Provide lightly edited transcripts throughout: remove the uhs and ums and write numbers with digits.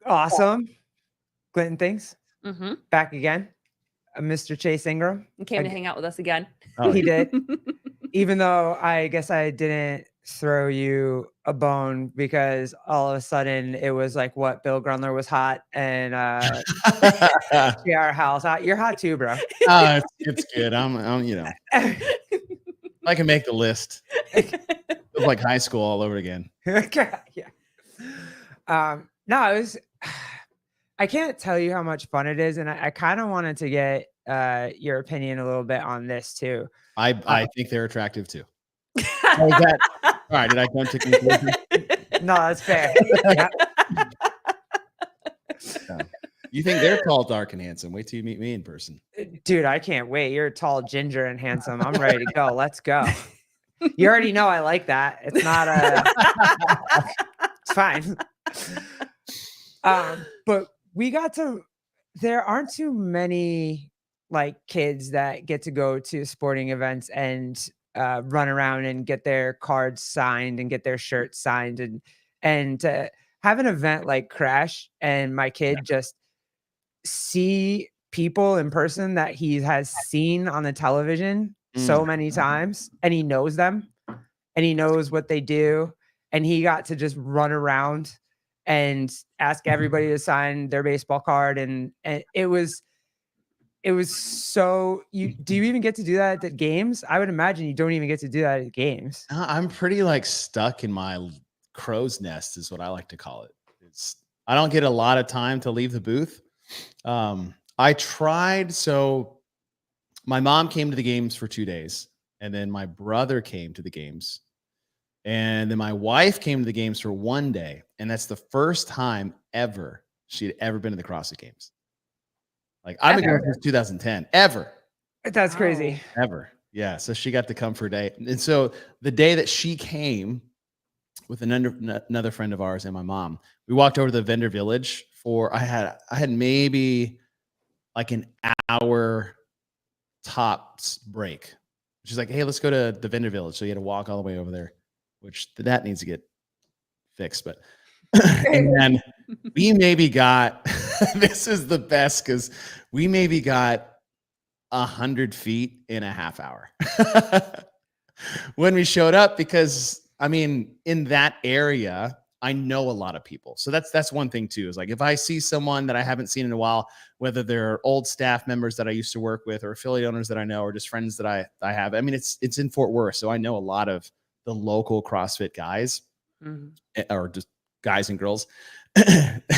Awesome. Clinton things. Mm-hmm. Back again. Mr. Chase Ingram. He came to hang out with us again. Oh, He did. Even though I guess I didn't throw you a bone because all of a sudden it was like what Bill Grunler was hot and JR House hot. You're hot too, bro. It's good. I'm I can make the list. It's like high school all over again. Yeah. No, it was. I can't tell you how much fun it is, and I kind of wanted to get your opinion a little bit on this too. I think they're attractive too. All right, did I come to conclusion? No, that's fair. Yeah. You think they're tall, dark, and handsome? Wait till you meet me in person. Dude, I can't wait. You're tall, ginger, and handsome. I'm ready to go. Let's go. You already know I like that. It's not it's fine. But we got to, there aren't too many like kids that get to go to sporting events and run around and get their cards signed and get their shirts signed and have an event like Crash and my kid just see people in person that he has seen on the television so many times, and he knows them and he knows what they do, and he got to just run around and ask everybody to sign their baseball card, and it was so. Do you even get to do that at games? I would imagine you don't even get to do that at games. I'm pretty like stuck in my crow's nest is what I like to call it. I don't get a lot of time to leave the booth. I tried. So my mom came to the games for 2 days, and then my brother came to the games, and then my wife came to the games for 1 day. And that's the first time ever she'd ever been to the CrossFit Games. Like I've been going since 2010, ever. That's crazy. Ever. Yeah. So she got to come for a day. And so the day that she came with another friend of ours and my mom, we walked over to the vendor village for, I had maybe like an hour tops break. She's like, hey, let's go to the vendor village. So you had to walk all the way over there, which that needs to get fixed. But and then we maybe got this is the best because we maybe got 100 feet in a half hour when we showed up, because I mean, in that area, I know a lot of people. So that's one thing too, is like if I see someone that I haven't seen in a while, whether they're old staff members that I used to work with or affiliate owners that I know, or just friends that I have. I mean, it's in Fort Worth. So I know a lot of the local CrossFit guys or just guys and girls.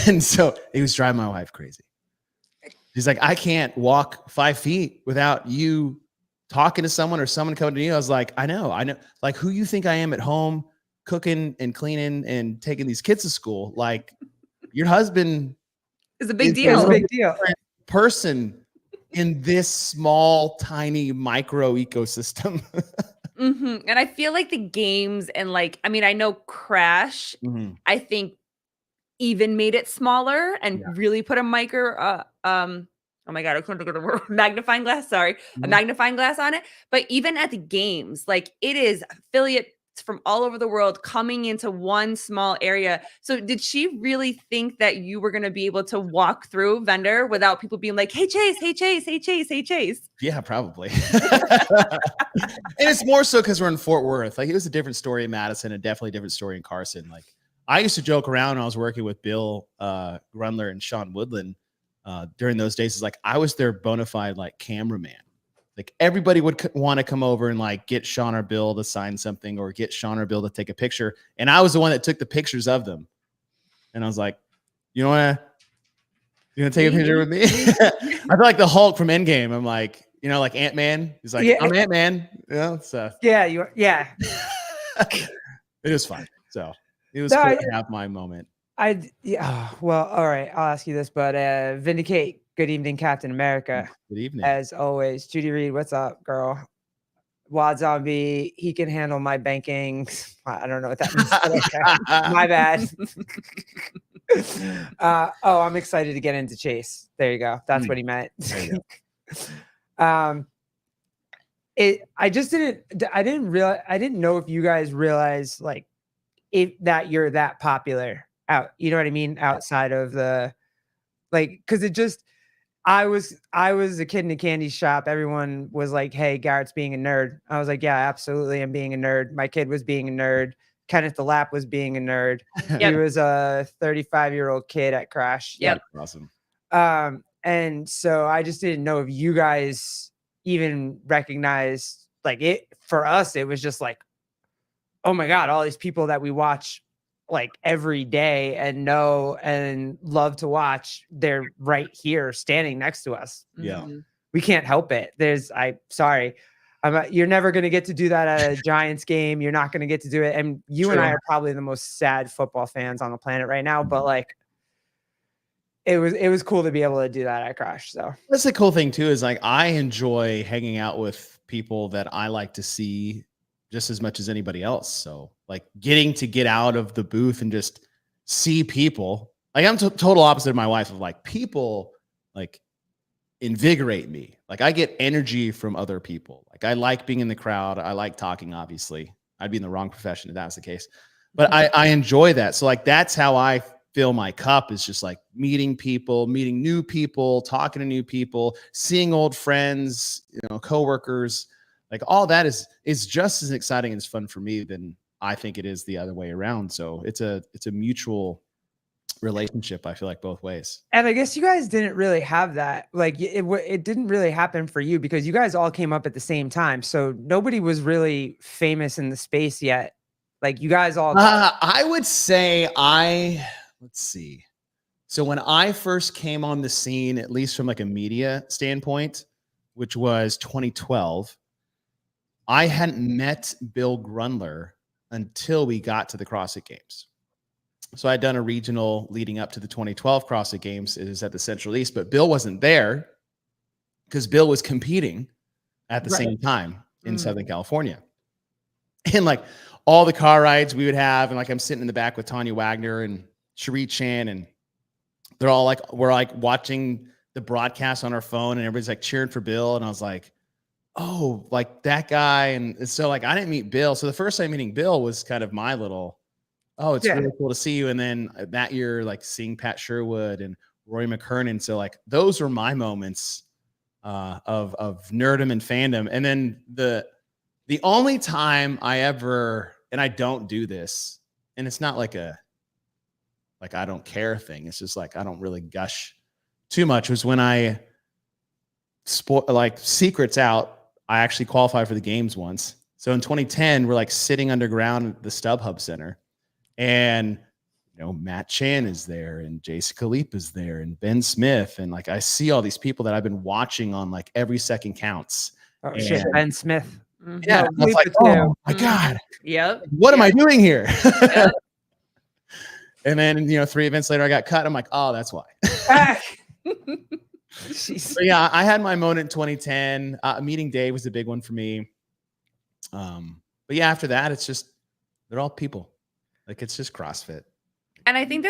And so it was driving my wife crazy. She's like, I can't walk 5 feet without you talking to someone or someone coming to you. I was like, I know. Like, who you think I am at home, cooking and cleaning and taking these kids to school? Like, your husband is a big deal. It's a big deal. Person in this small, tiny micro ecosystem. And I feel like the games and like, I mean, I know Crash, I think even made it smaller and really put a oh my God, I couldn't think of the word. Magnifying glass. Sorry. A magnifying glass on it. But even at the games, like it is affiliates from all over the world coming into one small area. So did she really think that you were going to be able to walk through vendor without people being like, hey, Chase, hey, Chase, hey, Chase, hey, Chase? Yeah, probably. And it's more so because we're in Fort Worth. Like it was a different story in Madison, and definitely a different story in Carson. Like I used to joke around when I was working with Bill Grunler and Sean Woodland during those days. Is like I was their bona fide like cameraman. Like everybody would want to come over and like get Sean or Bill to sign something or get Sean or Bill to take a picture. And I was the one that took the pictures of them. And I was like, you want to take a picture with me? I feel like the Hulk from Endgame. I'm like, you know, like Ant-Man. He's like, I'm Ant-Man. You know, so Yeah. It was fun. So it was cool to have my moment. Well, all right. I'll ask you this, but Vindicate. Good evening, Captain America. Good evening. As always, Judy Reed, what's up, girl? Wad Zombie, he can handle my banking. I don't know what that means. Okay. My bad. I'm excited to get into Chase. There you go. That's what he meant. I didn't know if you guys realize like that you're that popular out, you know what I mean? Outside of the, like, cause it just, I was a kid in a candy shop. Everyone was like, "Hey, Garrett's being a nerd." I was like, "Yeah, absolutely, I'm being a nerd." My kid was being a nerd. Kenneth the Lap was being a nerd. He Yep. was a 35-year-old kid at Crash. Yep. Awesome. And so I just didn't know if you guys even recognized, like, it for us, it was just like, oh my God, all these people that we watch like every day and know and love to watch, they're right here standing next to us. Yeah. Mhm. We can't help it. Sorry. You're never going to get to do that at a Giants game. You're not going to get to do it. And you and I are probably the most sad football fans on the planet right now, but like, it was cool to be able to do that at Crash. So that's the cool thing too, is like, I enjoy hanging out with people that I like to see just as much as anybody else. So like getting to get out of the booth and just see people, like I'm total opposite of my wife, of like, people like invigorate me. Like I get energy from other people. Like I like being in the crowd. I like talking, obviously. I'd be in the wrong profession if that was the case, but I enjoy that. So like, that's how I fill my cup, is just like meeting people, meeting new people, talking to new people, seeing old friends, you know, coworkers, like all that is just as exciting and as fun for me than I think it is the other way around. So it's a mutual relationship, I feel like, both ways. And I guess you guys didn't really have that. Like it didn't really happen for you because you guys all came up at the same time. So nobody was really famous in the space yet. Like you guys all I would say let's see. So when I first came on the scene, at least from like a media standpoint, which was 2012, I hadn't met Bill Grunler until we got to the CrossFit Games. So I'd done a regional leading up to the 2012 CrossFit Games. It was at the Central East, but Bill wasn't there because Bill was competing at the same time in Southern California. And like all the car rides we would have, and like I'm sitting in the back with Tanya Wagner and Cherie Chan, and they're all like, we're like watching the broadcast on our phone, and everybody's like cheering for Bill. And I was like, oh, like that guy. And so like I didn't meet Bill. So the first time meeting Bill was kind of my little, oh, it's really cool to see you. And then that year, like seeing Pat Sherwood and Roy McKernan. So like those were my moments of nerdom and fandom. And then the only time I ever, and I don't do this, and it's not like I don't care thing. It's just like I don't really gush too much, was when I like secrets out, I actually qualified for the games once. So in 2010, we're like sitting underground at the StubHub Center, and you know, Matt Chan is there, and Jason Khalip is there, and Ben Smith, and like I see all these people that I've been watching on like Every Second Counts. Oh shit, Ben Smith. Yeah, I was like, oh my God. Yep. What am I doing here? Yep. And then, you know, 3 events later, I got cut. I'm like, oh, that's why. So yeah, I had my moment in 2010. Meeting Dave was a big one for me. But yeah, after that, it's just, they're all people. Like, it's just CrossFit. And I think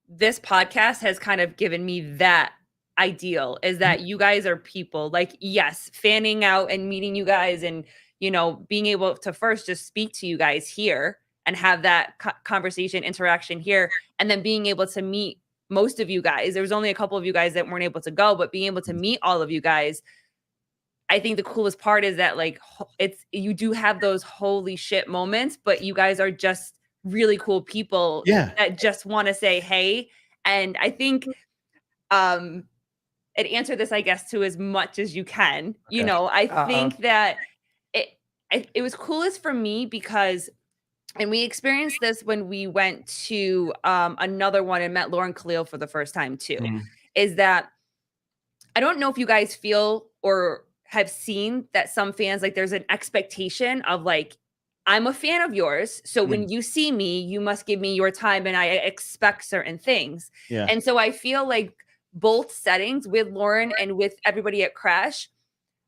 this podcast has kind of given me that ideal, is that you guys are people. Like, yes, fanning out and meeting you guys, and, you know, being able to first just speak to you guys here and have that conversation, interaction here, and then being able to meet most of you guys. There was only a couple of you guys that weren't able to go, but being able to meet all of you guys, I think the coolest part is that, like, you do have those holy shit moments, but you guys are just really cool people that just want to say hey. And I think it answered this, I guess, to as much as you can. Okay. You know, I think that it was coolest for me because, and we experienced this when we went to another one and met Lauren Khalil for the first time too, is that I don't know if you guys feel or have seen that some fans, like, there's an expectation of like, I'm a fan of yours, so when you see me, you must give me your time, and I expect certain things. Yeah. And so I feel like both settings, with Lauren and with everybody at Crash,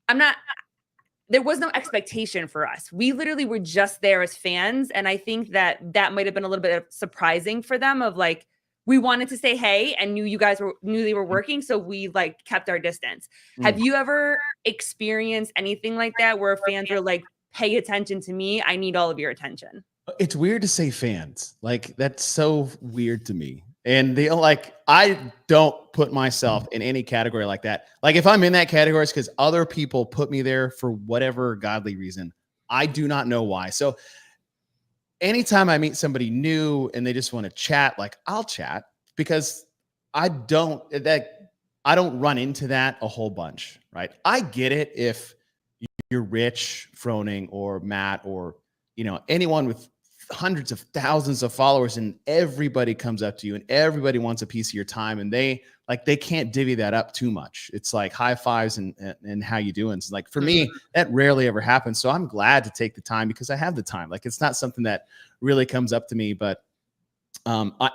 there was no expectation for us. We literally were just there as fans. And I think that might have been a little bit surprising for them, of like, we wanted to say hey and knew you guys knew they were working, so we like kept our distance. Have you ever experienced anything like that where fans were like, pay attention to me, I need all of your attention? It's weird to say fans. Like, that's so weird to me. And they like, I don't put myself in any category like that. Like, if I'm in that category, it's because other people put me there for whatever godly reason. I do not know why. So anytime I meet somebody new and they just want to chat, like, I'll chat because I don't run into that a whole bunch, right? I get it if you're Rich Froning or Matt or anyone with hundreds of thousands of followers and everybody comes up to you and everybody wants a piece of your time and they can't divvy that up too much. It's like high fives and how you doing. So like for me, that rarely ever happens. So I'm glad to take the time because I have the time. Like it's not something that really comes up to me, but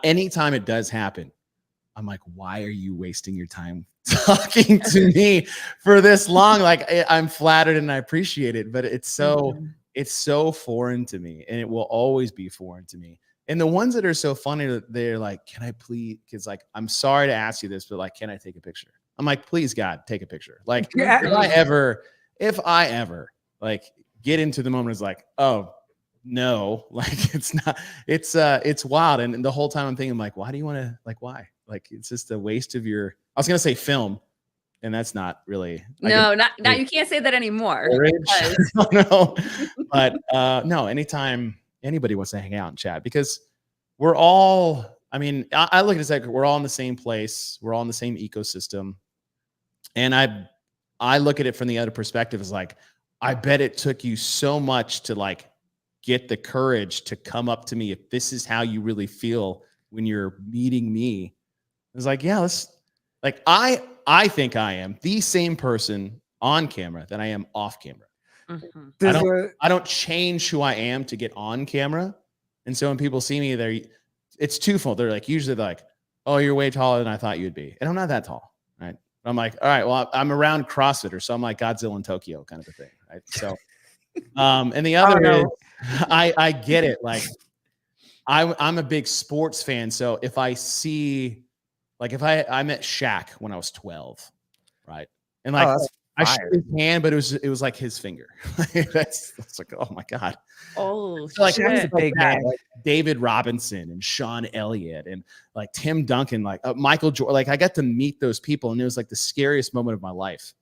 anytime it does happen, I'm like, why are you wasting your time talking to me for this long? Like I'm flattered and I appreciate it, but it's so foreign to me and it will always be foreign to me. And the ones that are so funny, they're like, can I please? Because like, I'm sorry to ask you this, but like, can I take a picture? I'm like, please God, take a picture. Like if I ever like get into the moment, it's like, oh no, like it's wild. And the whole time I'm thinking like, why do you want to why? Like, it's just a waste of I was going to say film. And that's not really. No, not now. You can't say that anymore. No, but no. Anytime anybody wants to hang out and chat, because we're all. I mean, I look at it like we're all in the same place. We're all in the same ecosystem, and I look at it from the other perspective as like, I bet it took you so much to like get the courage to come up to me if this is how you really feel when you're meeting me. It's like, yeah, let's like I think I am the same person on camera that I am off camera. I don't change who I am to get on camera. And so when people see me, it's twofold. They're like, usually they're like, oh, you're way taller than I thought you'd be. And I'm not that tall, right? I'm like, all right, well, I'm around CrossFitter, so I'm like Godzilla in Tokyo kind of a thing, right? So, and the other is, I get it. Like, I'm a big sports fan, so if I see, like, if I met Shaq when I was 12, right? And like, I shook his hand, but it was like his finger. That's like, oh my God. Oh, so like, shit. a big man. Like David Robinson and Sean Elliott and like Tim Duncan, like Michael Jordan. Like I got to meet those people, and it was like the scariest moment of my life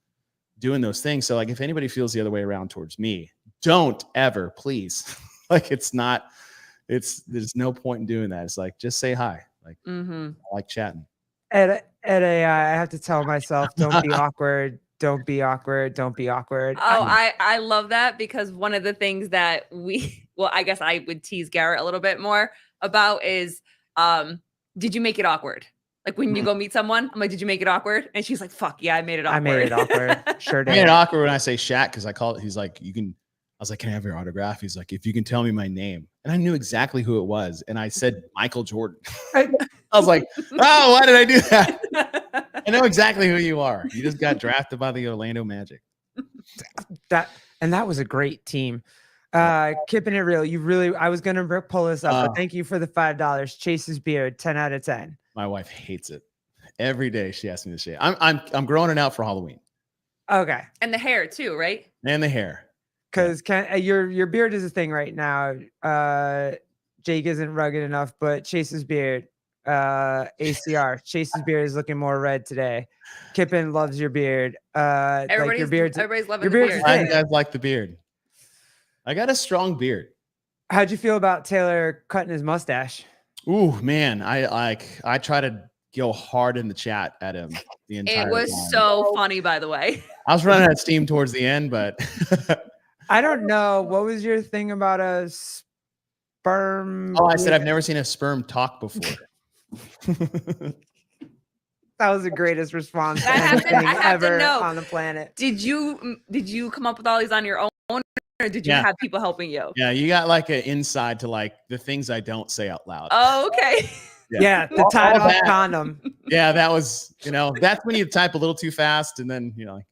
doing those things. So like, if anybody feels the other way around towards me, don't ever, please. Like there's no point in doing that. It's like, just say hi. Like, I like chatting. At AI, I have to tell myself, don't be awkward. Don't be awkward. Don't be awkward. Oh, I love that, because one of the things that I guess I would tease Garrett a little bit more about is, did you make it awkward? Like when you go meet someone, I'm like, did you make it awkward? And she's like, fuck yeah, I made it awkward. I made it awkward. Sure did. I made it awkward when I say Shaq, because I called. He's like, I was like, can I have your autograph? He's like, if you can tell me my name. And I knew exactly who it was. And I said, Michael Jordan. I was like, oh, why did I do that? I know exactly who you are. You just got drafted by the Orlando Magic. That was a great team. Keeping it real. I was going to pull this up, but thank you for the $5. Chase's beard, 10 out of 10. My wife hates it. Every day she asks me to shave. I'm growing it out for Halloween. Okay. And the hair too, right? And the hair. Because your beard is a thing right now. Jake isn't rugged enough, but Chase's beard, ACR. Chase's beard is looking more red today. Kippen loves your beard. Everybody's loving the beard. You guys like the beard. I got a strong beard. How'd you feel about Taylor cutting his mustache? Ooh, man, I try to go hard in the chat at him the entire time. It was so funny, by the way. I was running out of steam towards the end, but I don't know. What was your thing about a sperm? Oh, I said I've never seen a sperm talk before. That was the greatest response I have ever to know, on the planet. Did you come up with all these on your own, or did you have people helping you? Yeah, you got like an inside to like the things I don't say out loud. Oh, okay. Yeah, the tied off condom. Yeah, that was, that's when you type a little too fast, and then like,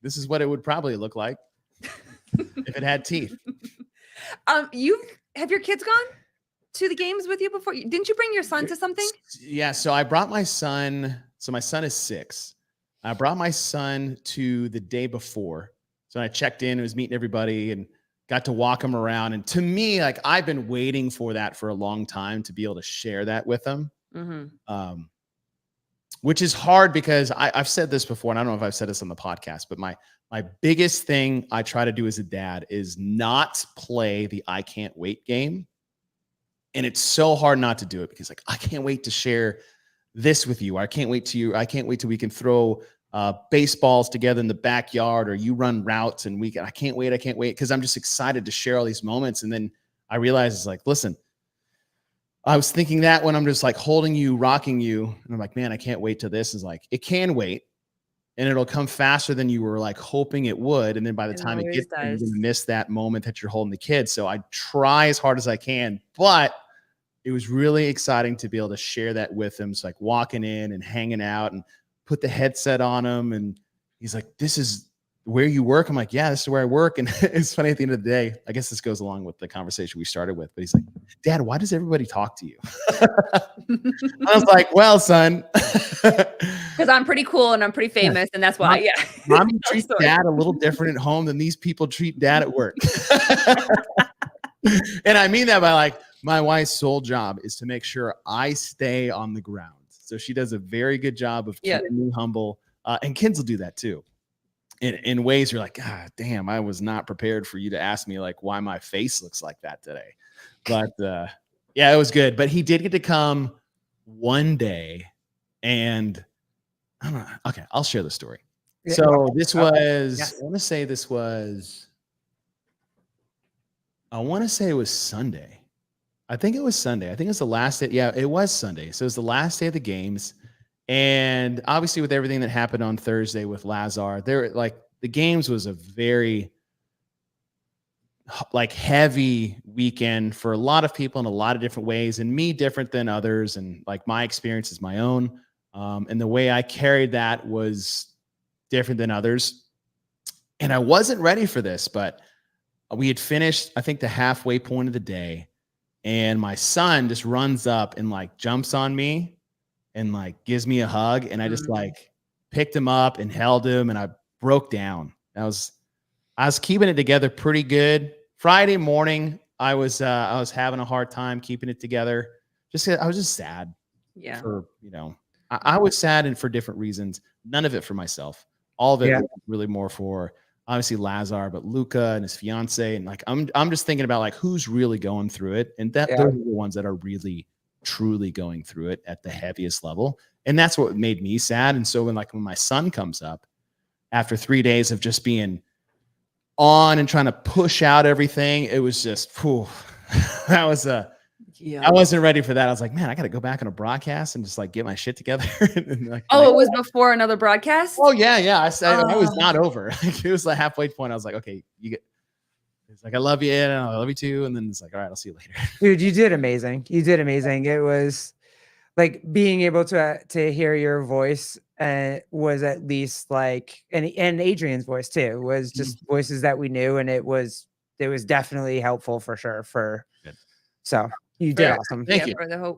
this is what it would probably look like if it had teeth. Have your kids gone to the games with you before? Didn't you bring your son to something? Yeah, so I brought my son. So my son is 6. I brought my son to the day before. So I checked in, was meeting everybody, and got to walk him around. And to me, like, I've been waiting for that for a long time to be able to share that with him. Which is hard because I've said this before, and I don't know if I've said this on the podcast, but my biggest thing I try to do as a dad is not play the I can't wait game. And it's so hard not to do it because, like, I can't wait to share this with you. I can't wait till we can throw baseballs together in the backyard, or you run routes and I can't wait. Because I'm just excited to share all these moments. And then I realize it's like, listen, I was thinking that when I'm just like holding you, rocking you, and I'm like, man, I can't wait till this is like, it can wait. And it'll come faster than you were like hoping it would. And then by the time it gets there, you're going to miss that moment that you're holding the kid. So I try as hard as I can, but it was really exciting to be able to share that with him. It's like walking in and hanging out and put the headset on him. And he's like, this is where you work? I'm like, yeah, this is where I work. And it's funny, at the end of the day, I guess this goes along with the conversation we started with, but he's like, Dad, why does everybody talk to you? I was like, well, son, because I'm pretty cool and I'm pretty famous, and that's why. Yeah, mommy treats dad a little different at home than these people treat dad at work. And I mean that by, like, my wife's sole job is to make sure I stay on the ground. So she does a very good job of keeping me humble. And kids will do that too. In ways you're like, God damn, I was not prepared for you to ask me, like, why my face looks like that today. But yeah, it was good. But he did get to come one day, and I don't know. Okay, I'll share the story. So this was, I want to say it was Sunday. I think it was Sunday. I think it was the last day. Yeah, it was Sunday. So it was the last day of the games. And obviously, with everything that happened on Thursday with Lazar, the games was a very like heavy weekend for a lot of people in a lot of different ways, and me different than others. And like my experience is my own. And the way I carried that was different than others. And I wasn't ready for this, but we had finished, I think, the halfway point of the day. And my son just runs up and like jumps on me and like gives me a hug. And I just like picked him up and held him, and I broke down. I was keeping it together pretty good. Friday morning, I was having a hard time keeping it together. I was just sad. Yeah. I was sad, and for different reasons. None of it for myself. All of it was really more for obviously Lazar, but Luca and his fiance. And like, I'm just thinking about like who's really going through it. And those are the ones that are really, truly going through it at the heaviest level. And that's what made me sad. And so when my son comes up after 3 days of just being on and trying to push out everything, it was just, that was I wasn't ready for that. I was like, man, I got to go back on a broadcast and just like get my shit together. And it was before another broadcast? Oh yeah. I was not over. Like, it was the halfway point. I was like, okay, it's like, I love you, and I love you too. And then it's like, all right, I'll see you later. Dude, you did amazing. It was like being able to hear your voice was at least like, and Adrian's voice too, was just voices that we knew. And it was definitely helpful for sure. So you did awesome. Thank you.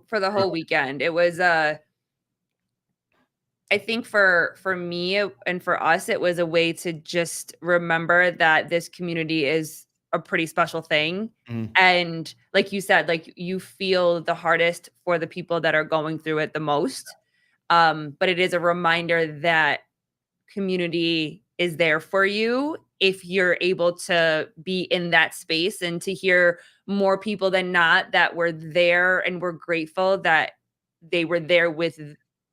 For the whole weekend. It was, I think for me and for us, it was a way to just remember that this community is a pretty special thing. And like you said, like you feel the hardest for the people that are going through it the most. But it is a reminder that community is there for you if you're able to be in that space, and to hear more people than not that were there and we're grateful that they were there with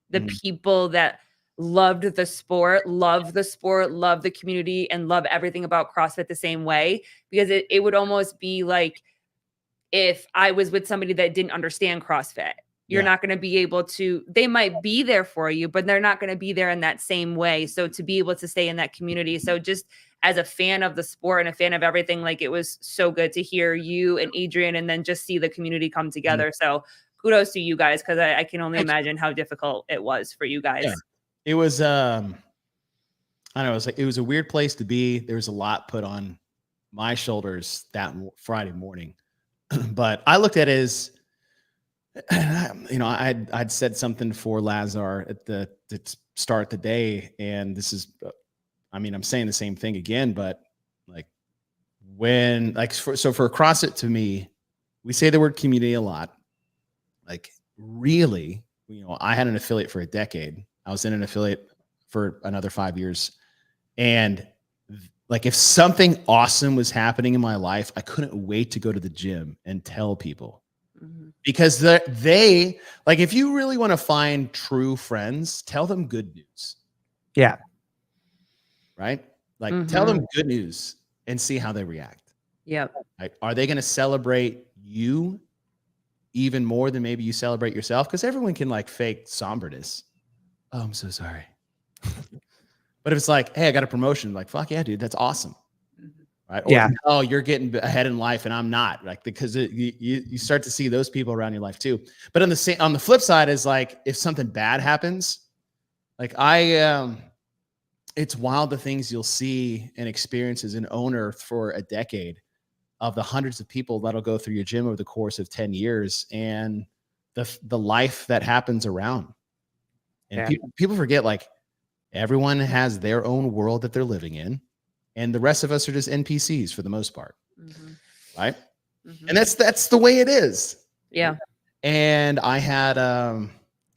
the people that loved the sport, love the community, and love everything about CrossFit the same way. Because it would almost be like if I was with somebody that didn't understand CrossFit. You're not going to be able to, they might be there for you, but they're not going to be there in that same way. So to be able to stay in that community. So just as a fan of the sport and a fan of everything, like it was so good to hear you and Adrian, and then just see the community come together. So kudos to you guys, because I can only imagine how difficult it was for you guys. Yeah. It was, I don't know, it was a weird place to be. There was a lot put on my shoulders that Friday morning, but I looked at it as, I'd said something for Lazar at the start the day, and this is, I'm saying the same thing again, but like when like for CrossFit, to me, we say the word community a lot. Like really, I had an affiliate for a decade. I was in an affiliate for another 5 years. And like if something awesome was happening in my life, I couldn't wait to go to the gym and tell people. Because they like, if you really want to find true friends, tell them good news. Yeah. Right? Like tell them good news and see how they react. Yep. Like, are they going to celebrate you even more than maybe you celebrate yourself? Because everyone can like fake somberness. Oh, I'm so sorry. But if it's like, hey, I got a promotion, like, fuck yeah, dude, that's awesome. Right? Or, Yeah. oh, you're getting ahead in life and I'm not. Like, because you start to see those people around your life too. But on the flip side is like, if something bad happens, like it's wild the things you'll see and experience as an owner for a decade of the hundreds of people that'll go through your gym over the course of 10 years and the life that happens around. And people forget, like, everyone has their own world that they're living in, and the rest of us are just NPCs for the most part. Right? And that's the way it is. Yeah. And I had I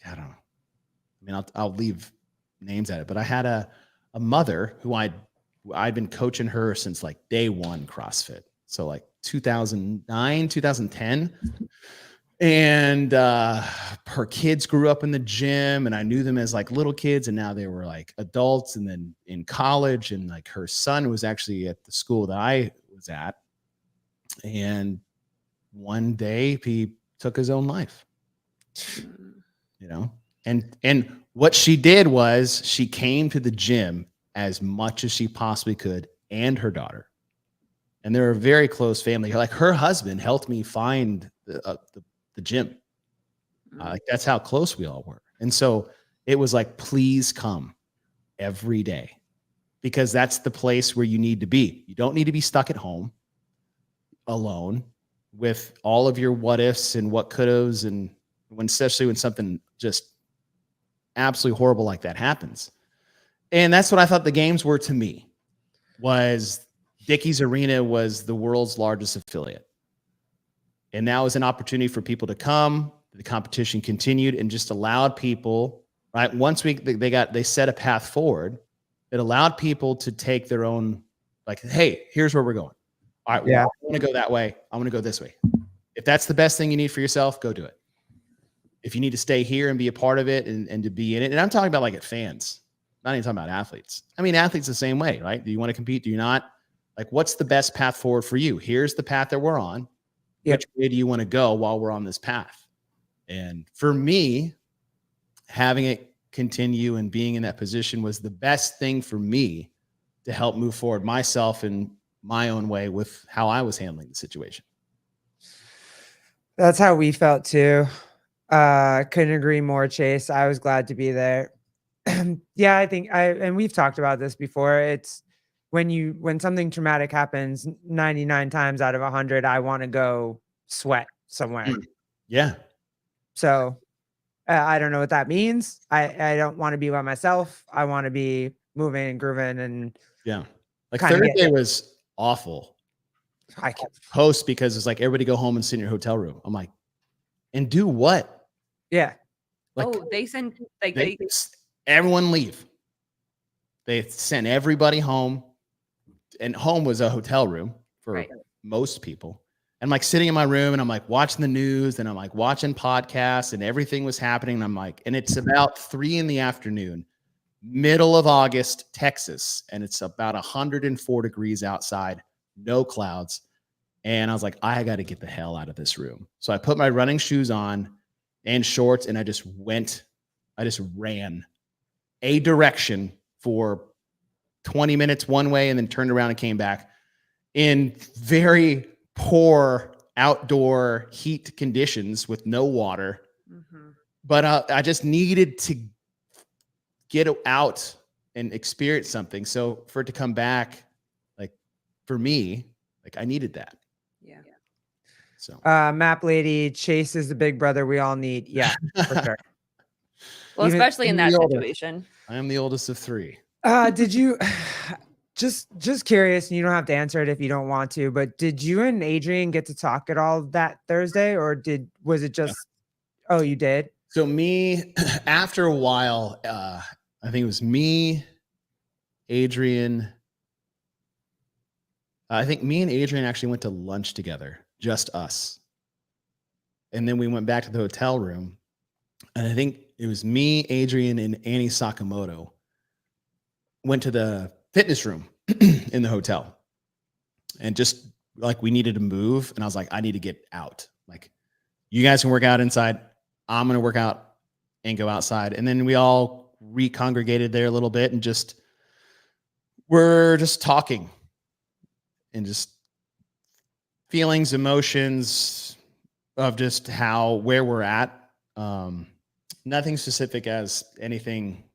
don't know. I mean, I'll leave names at it, but I had a mother who I'd been coaching her since like day one CrossFit. So like 2009, 2010. And her kids grew up in the gym, and I knew them as like little kids, and now they were like adults and then in college. And like her son was actually at the school that I was at. And one day he took his own life, and what she did was she came to the gym as much as she possibly could, and her daughter. And they're a very close family. Like her husband helped me find the gym. Like that's how close we all were. And so it was like, please come every day, because that's the place where you need to be. You don't need to be stuck at home alone with all of your what ifs and what could haves, and especially when something just absolutely horrible like that happens. And that's what I thought the games were to me. Was Dickies Arena was the world's largest affiliate. And that was an opportunity for people to come. The competition continued and just allowed people, right? Once they set a path forward, it allowed people to take their own, like, hey, here's where we're going. All right, well, I want to go that way. I want to go this way. If that's the best thing you need for yourself, go do it. If you need to stay here and be a part of it and to be in it, and I'm talking about like at fans, not even talking about athletes. I mean, athletes the same way, right? Do you want to compete? Do you not? Like, what's the best path forward for you? Here's the path that we're on. Which way do you want to go while we're on this path? And for me, having it continue and being in that position was the best thing for me to help move forward myself in my own way with how I was handling the situation. That's how we felt too. Couldn't agree more, Chase. I was glad to be there. Yeah, I think and we've talked about this before. It's when something traumatic happens, 99 times out of 100, I want to go sweat somewhere. Yeah. So I don't know what that means. I don't want to be by myself. I want to be moving and grooving and like Thursday was awful. I kept post because it's like everybody go home and sit in your hotel room. I'm like, and do what? Yeah. Like, they send like everyone leave. They sent everybody home, and home was a hotel room for most people. And I'm like sitting in my room and I'm like watching the news and I'm like watching podcasts and everything was happening. And I'm like, and it's about 3 p.m, middle of August, Texas. And it's about 104 degrees outside, no clouds. And I was like, I got to get the hell out of this room. So I put my running shoes on and shorts and I just ran a direction for 20 minutes one way and then turned around and came back in very poor outdoor heat conditions with no water. But I just needed to get out and experience something. So for it to come back, like for me, like I needed that. Yeah. So Map Lady, Chase is the big brother we all need. Yeah, for sure. Well, especially in that situation. I am the oldest of 3. Did you, Just curious, and you don't have to answer it if you don't want to, but did you and Adrian get to talk at all that Thursday, or was it just oh, you did? So me, after a while, I think it was me, Adrian. I think me and Adrian actually went to lunch together, just us. And then we went back to the hotel room. And I think it was me, Adrian, and Annie Sakamoto went to the fitness room in the hotel. And just like we needed to move. And I was like, I need to get out. Like, you guys can work out inside. I'm going to work out and go outside. And then we all recongregated there a little bit and we're just talking and just feelings, emotions of just where we're at. Nothing specific as anything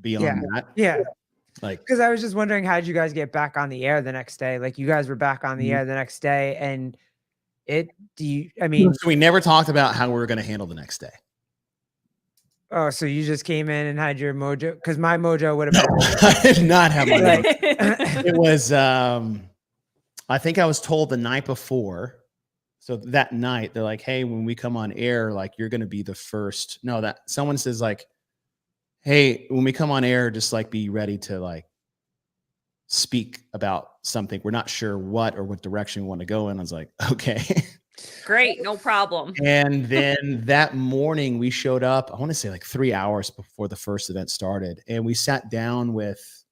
beyond that. Yeah. Like, because I was just wondering, how did you guys get back on the air the next day? Like, you guys were back on the air the next day, and so we never talked about how we were going to handle the next day. Oh, so you just came in and had your mojo? Because my mojo would have been. I did not have my Like- mojo. It was, I think I was told the night before. So that night, they're like, hey, when we come on air, like, you're going to be the first. No, that someone says, like, hey, when we come on air, just like be ready to like speak about something. We're not sure what direction we want to go in. I was like, okay. Great, no problem. And then that morning we showed up, I want to say like 3 hours before the first event started. And we sat down with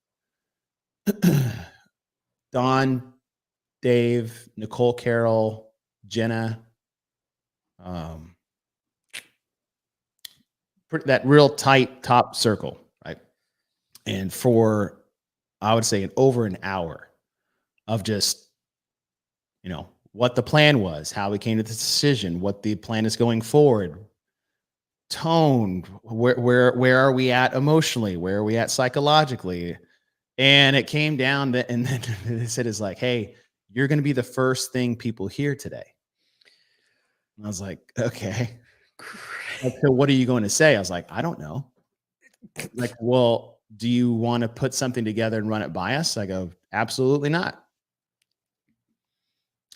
Don, Dave, Nicole Carroll, Jenna, that real tight top circle, right? And for, I would say, over an hour of just, what the plan was, how we came to this decision, what the plan is going forward, tone, where are we at emotionally, where are we at psychologically. And it came down to, and then they said, is like, hey, you're going to be the first thing people hear today. And I was like, okay. So what are you going to say? I was like, I don't know. Like, well, do you want to put something together and run it by us? I go, absolutely not.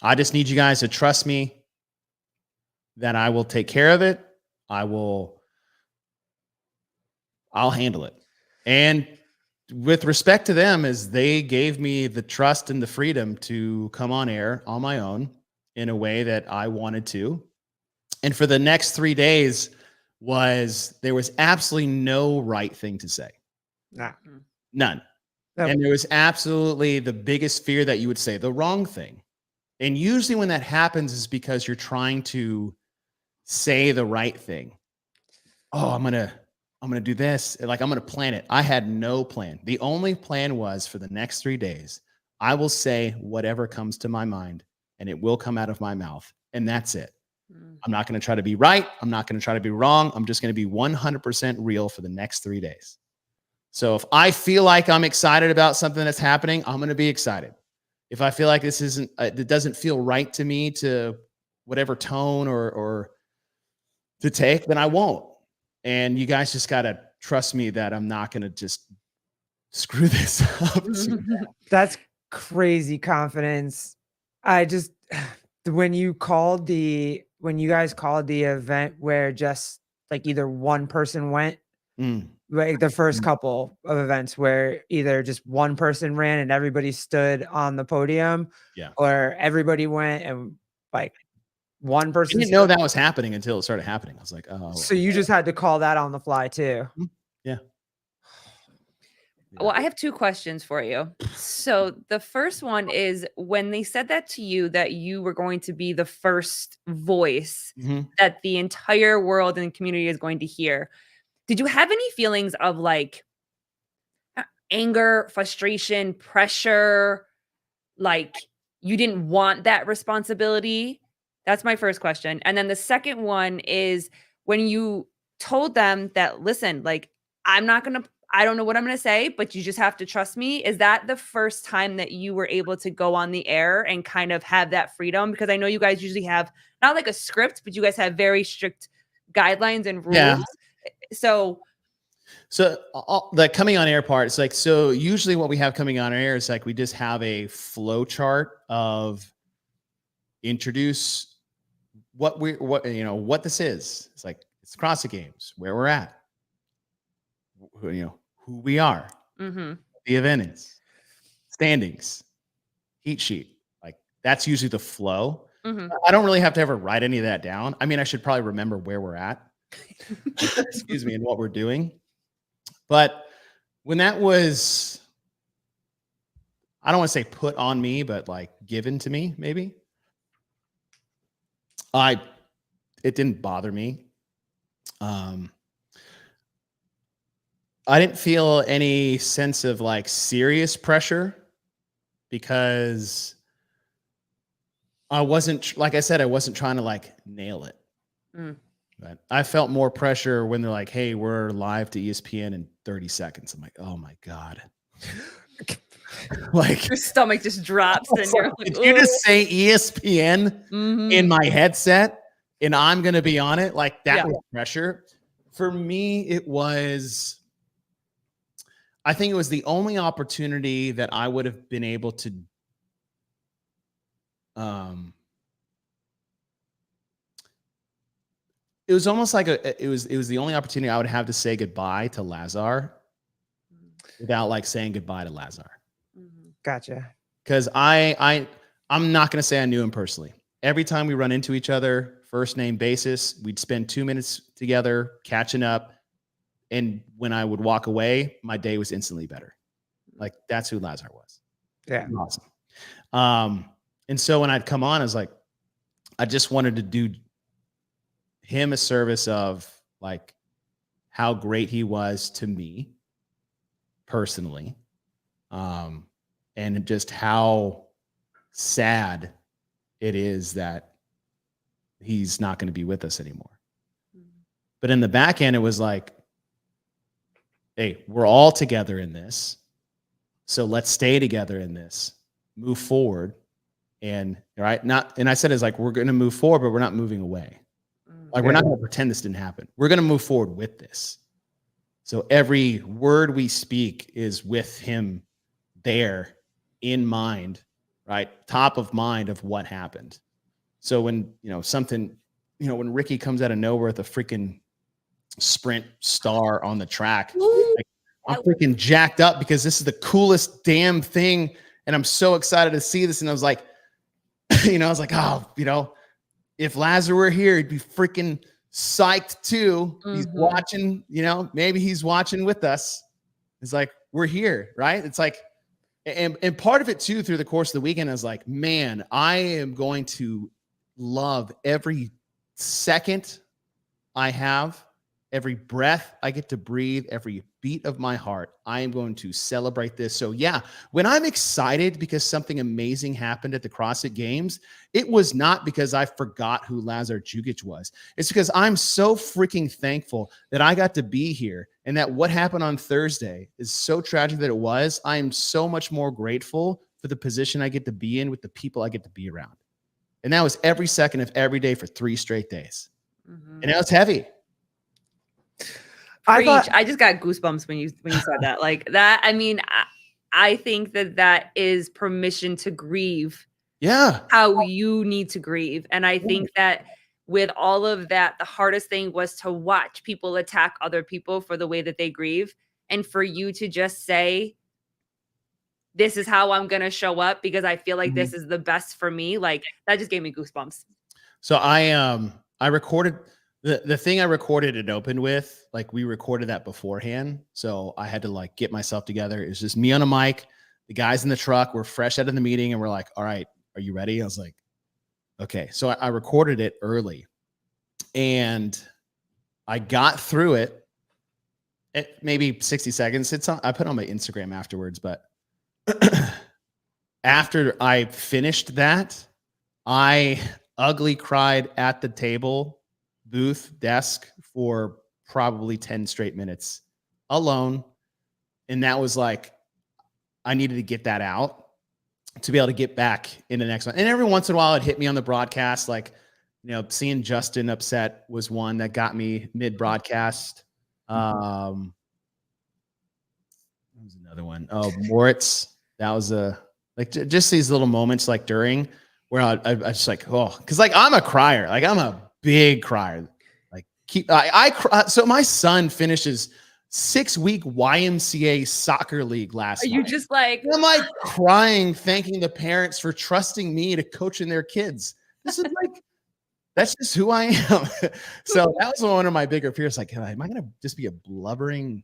I just need you guys to trust me that I will take care of it. I'll handle it. And with respect to them, as they gave me the trust and the freedom to come on air on my own in a way that I wanted to. And for the next 3 days there was absolutely no right thing to say. Nah. None. Nope. And there was absolutely the biggest fear that you would say the wrong thing. And usually when that happens is because you're trying to say the right thing. Oh, I'm going to do this. Like, I'm going to plan it. I had no plan. The only plan was for the next 3 days, I will say whatever comes to my mind and it will come out of my mouth. And that's it. I'm not going to try to be right. I'm not going to try to be wrong. I'm just going to be 100% real for the next 3 days. So if I feel like I'm excited about something that's happening, I'm going to be excited. If I feel like this it doesn't feel right to me to whatever tone or to take, then I won't. And you guys just got to trust me that I'm not going to just screw this up. That's crazy confidence. When you guys called the event where just like either one person went, like the first couple of events where either just one person ran and everybody stood on the podium, or everybody went and like one person. I didn't know that was happening until it started happening. I was like, oh. So you just had to call that on the fly too. Yeah. Well, I have 2 questions for you. So the first one is, when they said that to you, that you were going to be the first voice that the entire world and community is going to hear, did you have any feelings of like anger, frustration, pressure? Like, you didn't want that responsibility? That's my first question. And then the second one is, when you told them that, listen, like, I don't know what I'm going to say, but you just have to trust me. Is that the first time that you were able to go on the air and kind of have that freedom? Because I know you guys usually have not like a script, but you guys have very strict guidelines and rules. Yeah. So So the coming on air part, it's like, so usually what we have coming on air is like, we just have a flow chart of introduce what what this is. It's like, it's CrossFit Games, where we're at, who we are, Mm-hmm. the event is, standings, heat sheet. Like, that's usually the flow. Mm-hmm. I don't really have to ever write any of that down. I mean, I should probably remember where we're at, excuse me, and what we're doing. But when that was, I don't want to say put on me, but like given to me, maybe, it didn't bother me. I didn't feel any sense of like serious pressure because I wasn't, like I said, I wasn't trying to like nail it. But I felt more pressure when they're like, hey, we're live to ESPN in 30 seconds. I'm like, oh my God. Like, your stomach just drops and you're like, did you just say ESPN in my headset and I'm going to be on it? Like, that was pressure. For me, it was, I think it was the only opportunity that I would have been able to it was almost like it was the only opportunity I would have to say goodbye to Lazar without like saying goodbye to Lazar. Gotcha. Because I'm not going to say I knew him personally. Every time we run into each other, first name basis, we'd spend 2 minutes together catching up. And when I would walk away, my day was instantly better. Like, that's who Lazar was. Yeah. Awesome. And so when I'd come on, I was like, I just wanted to do him a service of like how great he was to me personally. And just how sad it is that he's not going to be with us anymore. But in the back end, it was like, hey, we're all together in this. So let's stay together in this, move forward. And I said, it's like, we're going to move forward, but we're not moving away. Like, we're not going to pretend this didn't happen. We're going to move forward with this. So every word we speak is with him there in mind, right? Top of mind of what happened. So when, when Ricky comes out of nowhere with a freaking sprint star on the track, like, I'm freaking jacked up because this is the coolest damn thing. And I'm so excited to see this. And I was like, I was like, oh, if Lazar were here, he'd be freaking psyched too. He's watching, maybe he's watching with us. It's like, we're here, right? It's like, and part of it too, through the course of the weekend, I was like, man, I am going to love every second I have, every breath I get to breathe, every beat of my heart. I am going to celebrate this. So yeah, when I'm excited because something amazing happened at the CrossFit Games, it was not because I forgot who Lazar Jukic was. It's because I'm so freaking thankful that I got to be here and that what happened on Thursday is so tragic that it was. I am so much more grateful for the position I get to be in with the people I get to be around. And that was every second of every day for 3 straight days. And that was heavy. I just got goosebumps when you said that. Like that, I mean, I think that is permission to grieve. Yeah. How you need to grieve. And I think that with all of that, the hardest thing was to watch people attack other people for the way that they grieve. And for you to just say, this is how I'm going to show up because I feel like this is the best for me. Like, that just gave me goosebumps. So I recorded the thing I recorded and opened with, like, we recorded that beforehand. So I had to like get myself together. It was just me on a mic. The guys in the truck were fresh out of the meeting and we're like, all right, are you ready? I was like, okay. So I recorded it early and I got through it at maybe 60 seconds. I put it on my Instagram afterwards, but after I finished that, I ugly cried at the table, booth, desk for probably 10 straight minutes alone. And that was like, I needed to get that out to be able to get back in the next one. And every once in a while it hit me on the broadcast. Like, seeing Justin upset was one that got me mid broadcast. was another one. Oh, Moritz. That was just these little moments like during where I just like, oh, because like I'm a crier. Like I'm a big crier. Like I cry. So my son finishes 6-week YMCA soccer league last Are you night. just like, And I'm like crying, thanking the parents for trusting me to coach in their kids. This is like, that's just who I am. So that was one of my bigger fears. Like, am I going to just be a blubbering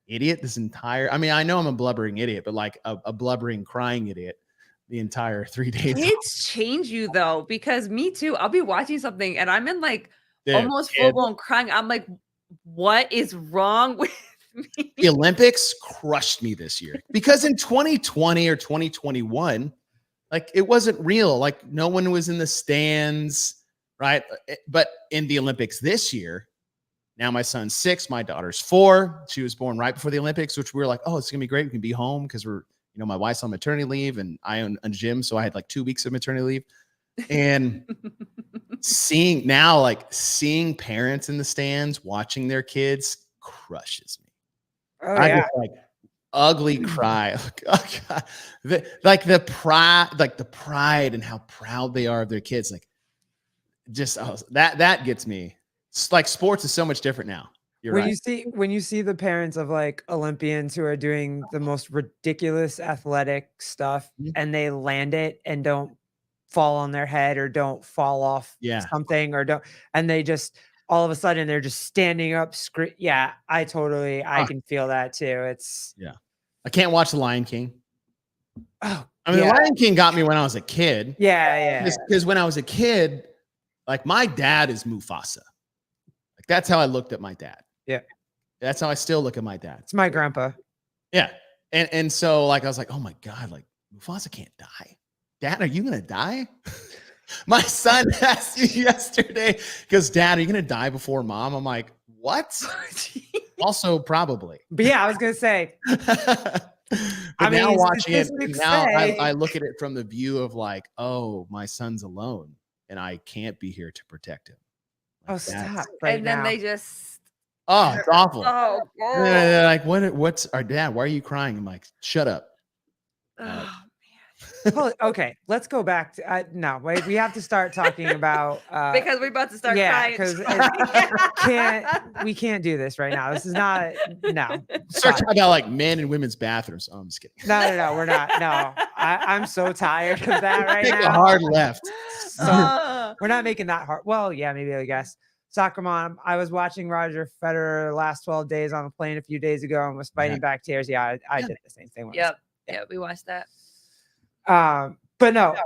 idiot this entire? I mean, I know I'm a blubbering idiot, but like a blubbering, crying idiot the entire 3 days. kids change you though, because me too. I'll be watching something and I'm in like almost Kid. full blown crying. I'm like, what is wrong with me? The Olympics crushed me this year because in 2020 or 2021, like it wasn't real. Like no one was in the stands, right? But in the Olympics this year, now my son's 6, my daughter's 4. She was born right before the Olympics, which we were like, oh, it's gonna be great. We can be home because we're, my wife's on maternity leave and I own a gym, so I had like 2 weeks of maternity leave. And seeing parents in the stands watching their kids crushes me. Oh, I yeah. just like ugly cry. Oh, God. The pride and how proud they are of their kids. Like just that gets me. It's like sports is so much different now. You're When right. you see the parents of like Olympians who are doing the most ridiculous athletic stuff Mhm. and they land it and don't fall on their head or don't fall off Yeah. something or don't, and they just all of a sudden they're just standing up. Yeah, I can feel that too. It's Yeah. I can't watch The Lion King. oh I mean, yeah, The Lion King got me when I was a kid. yeah. Because when I was a kid, like my dad is Mufasa. Like that's how I looked at my dad. Yeah. That's how I still look at my dad. It's my grandpa. Yeah. And so like I was like, oh my God, like Mufasa can't die. Dad, are you gonna die? My son asked me yesterday, because Dad, are you gonna die before mom? I'm like, what? Also, probably. But yeah, I was gonna say. But now watching it, statistics now say- I look at it from the view of like, oh, my son's alone and I can't be here to protect him. Like, Oh, stop right And then now. they just, oh, it's awful. oh, And they're like, what's our dad? Why are you crying? I'm like, shut up. oh. Okay, let's go back to no, wait, we have to start talking about Because we're about to start yeah, crying. because we can't do this right now. This is not no. Start talking about like men and women's bathrooms. Oh, I'm just kidding. No, we're not. No, I'm so tired of that right Take now. a hard left. So we're not making that hard. Well, yeah, maybe I guess. Soccer mom, I was watching Roger Federer last 12 days on a plane a few days ago and was fighting back tears. Yeah, I did the same thing. Yep, we watched that. But no,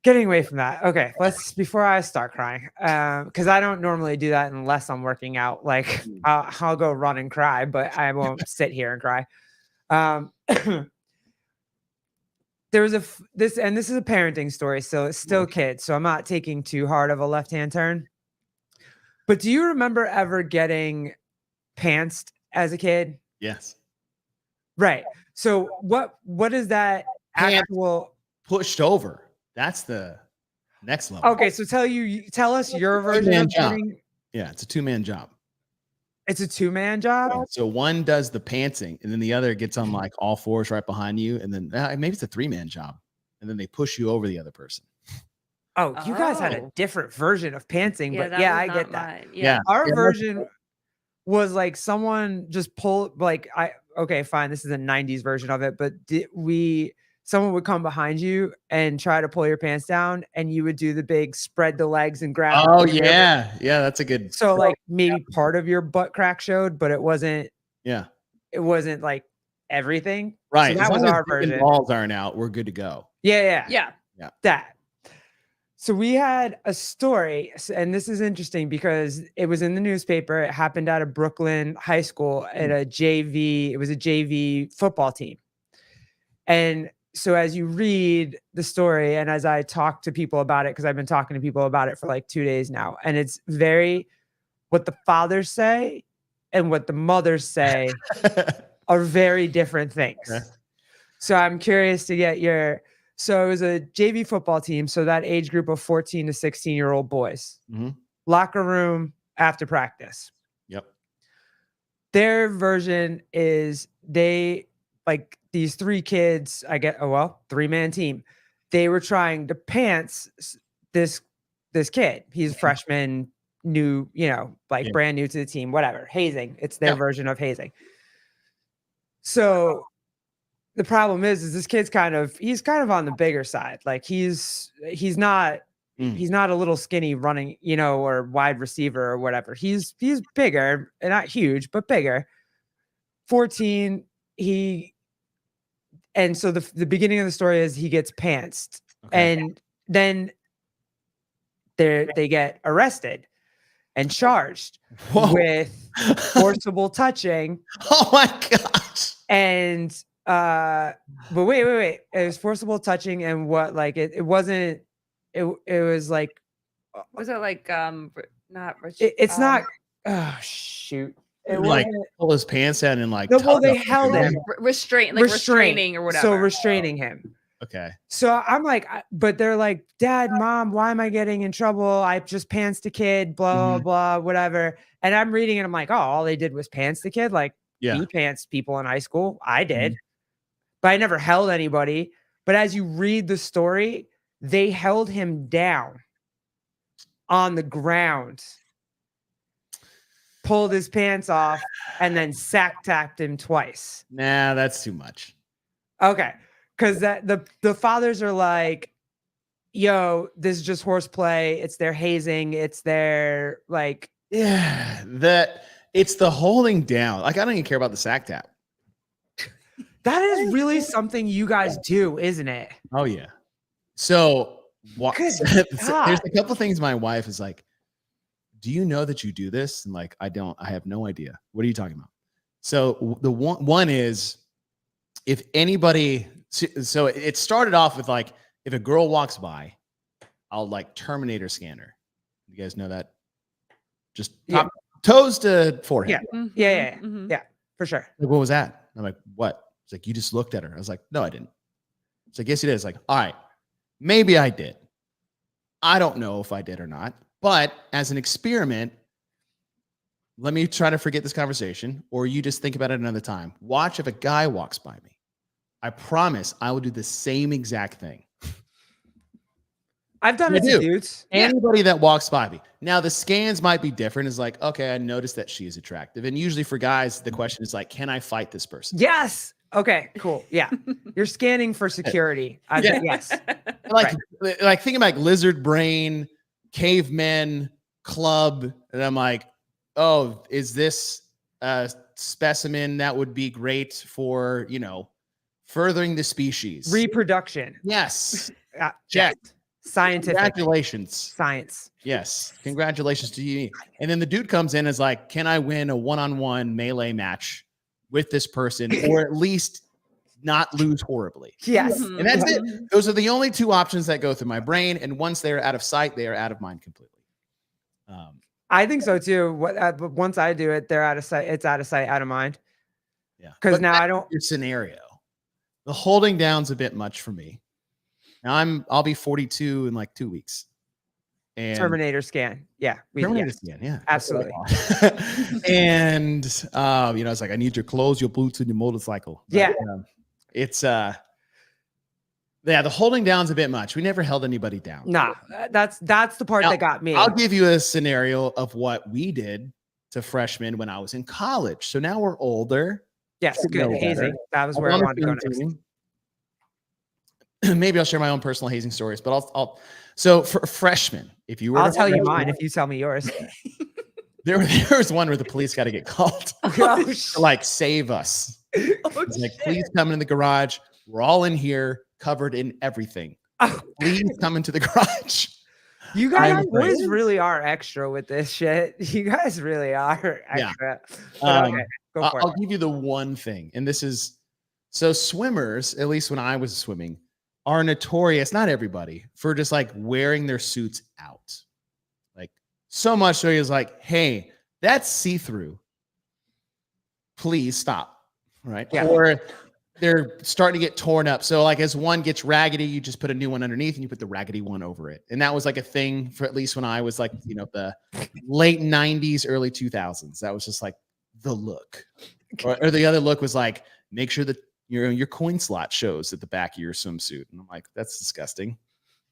getting away from that. Okay, before I start crying, because I don't normally do that unless I'm working out. Like I'll go run and cry, but I won't sit here and cry. There was this is a parenting story, so it's still kids, so I'm not taking too hard of a left-hand turn. But do you remember ever getting pantsed as a kid? Yes. Right. So what is that actual pushed over? That's the next level. Okay, so tell us your version of getting. Yeah, it's a 2-man job. It's a 2-man job. Yeah, so one does the pantsing, and then the other gets on like all fours right behind you, and then maybe it's a 3-man job, and then they push you over the other person. Oh, you guys had a different version of pantsing, but yeah, I get that. Yeah, our version was like someone just pull like okay, fine, this is a 90s version of it, but someone would come behind you and try to pull your pants down, and you would do the big spread the legs and grab. Oh yeah, that's a good. So like maybe part of your butt crack showed, but it wasn't. Yeah, it wasn't like everything. Right. So that was our version. Balls aren't out. We're good to go. Yeah. That. So we had a story, and this is interesting because it was in the newspaper. It happened at a Brooklyn high school at a JV. It was a JV football team. And so as you read the story and as I talk to people about it, because I've been talking to people about it for like 2 days now, and it's very what the fathers say and what the mothers say are very different things. Okay. So I'm curious to get so it was a JV football team. So that age group of 14 to 16-year-old boys, locker room after practice. Yep. Their version is they like these 3 kids, I get 3-man team. They were trying to pants this kid. He's a freshman, new, like brand new to the team, whatever. Hazing. It's their version of hazing. So the problem is this kid's he's kind of on the bigger side. Like he's not a little skinny running, or wide receiver or whatever. He's bigger, and not huge, but bigger. 14. And so the beginning of the story is he gets pantsed, and then they get arrested and charged with forcible touching. Oh my gosh. And but wait. It was forcible touching, and what, like it wasn't it was like, was it like not it's not, oh shoot. It like pull his pants down and like they held him restraining or whatever. So restraining him. Okay. So I'm like, but they're like, Dad, Mom, why am I getting in trouble? I just pantsed a kid, blah, blah, whatever. And I'm reading it. I'm like, oh, all they did was pants the kid. Like, he pantsed people in high school. I did, but I never held anybody. But as you read the story, they held him down on the ground, pulled his pants off, and then sack tapped him twice. Nah, that's too much. Okay. Because the fathers are like, yo, this is just horseplay. It's their hazing. It's their like. Yeah, it's the holding down. Like, I don't even care about the sack tap. That is really something you guys do, isn't it? Oh yeah. So there's a couple things my wife is like, do you know that you do this? And like, I have no idea. What are you talking about? So the one is, if anybody, so it started off with like, if a girl walks by, I'll like Terminator scanner. You guys know that? Just toes to forehead. Yeah, for sure. Like, what was that? I'm like, what? It's like, you just looked at her. I was like, no, I didn't. It's like, yes, you did. It's like, all right, maybe I did. I don't know if I did or not. But as an experiment, let me try to forget this conversation, or you just think about it another time. Watch if a guy walks by me. I promise I will do the same exact thing. I've done it to dudes. Anybody that walks by me. Now, the scans might be different. It's like, okay, I noticed that she is attractive. And usually for guys, the question is like, can I fight this person? Yes. Okay, cool. Yeah. You're scanning for security. Yes. Like thinking about lizard brain, cavemen, club. And I'm like, oh, is this a specimen that would be great for, furthering the species? Reproduction. Yes. Yes. Scientific. Congratulations. Science. Yes. Congratulations to you. And then the dude comes in and is like, can I win a one-on-one melee match with this person, or at least not lose horribly? Yes. And that's it. Those are the only two options that go through my brain. And once they're out of sight, they are out of mind completely. I think so too. Once I do it, they're out of sight. It's out of sight, out of mind. Yeah. Because now I don't. Your scenario. The holding down's a bit much for me. Now I'll be 42 in like 2 weeks. And Terminator scan. Yeah. Terminator scan. Yeah. Absolutely. And it's like, I need your clothes, your boots, and your motorcycle. But, it's the holding down's a bit much. We never held anybody down. Nah, that's the part that got me. I'll give you a scenario of what we did to freshmen when I was in college. So now we're older. Yes, good. Hazing. That was where I wanted to go next. Maybe I'll share my own personal hazing stories, but so for freshmen, if you were, I'll tell you mine if you tell me yours. There was one where the police got to get called, to, like, save us. Like, please come in the garage. We're all in here, covered in everything. Please come into the garage. You guys really are extra with this shit. You guys really are extra. Yeah. Okay, go for it. I'll give you the one thing, and this is, so swimmers, at least when I was swimming, are notorious, not everybody, for just like wearing their suits out. Like, so much so he's like, hey, that's see-through. Please stop. Right. Yeah. Or they're starting to get torn up. So like, as one gets raggedy, you just put a new one underneath and you put the raggedy one over it. And that was like a thing for at least when I was like, the late 90s, early 2000s. That was just like the look. Or the other look was like, make sure that your coin slot shows at the back of your swimsuit. And I'm like, that's disgusting.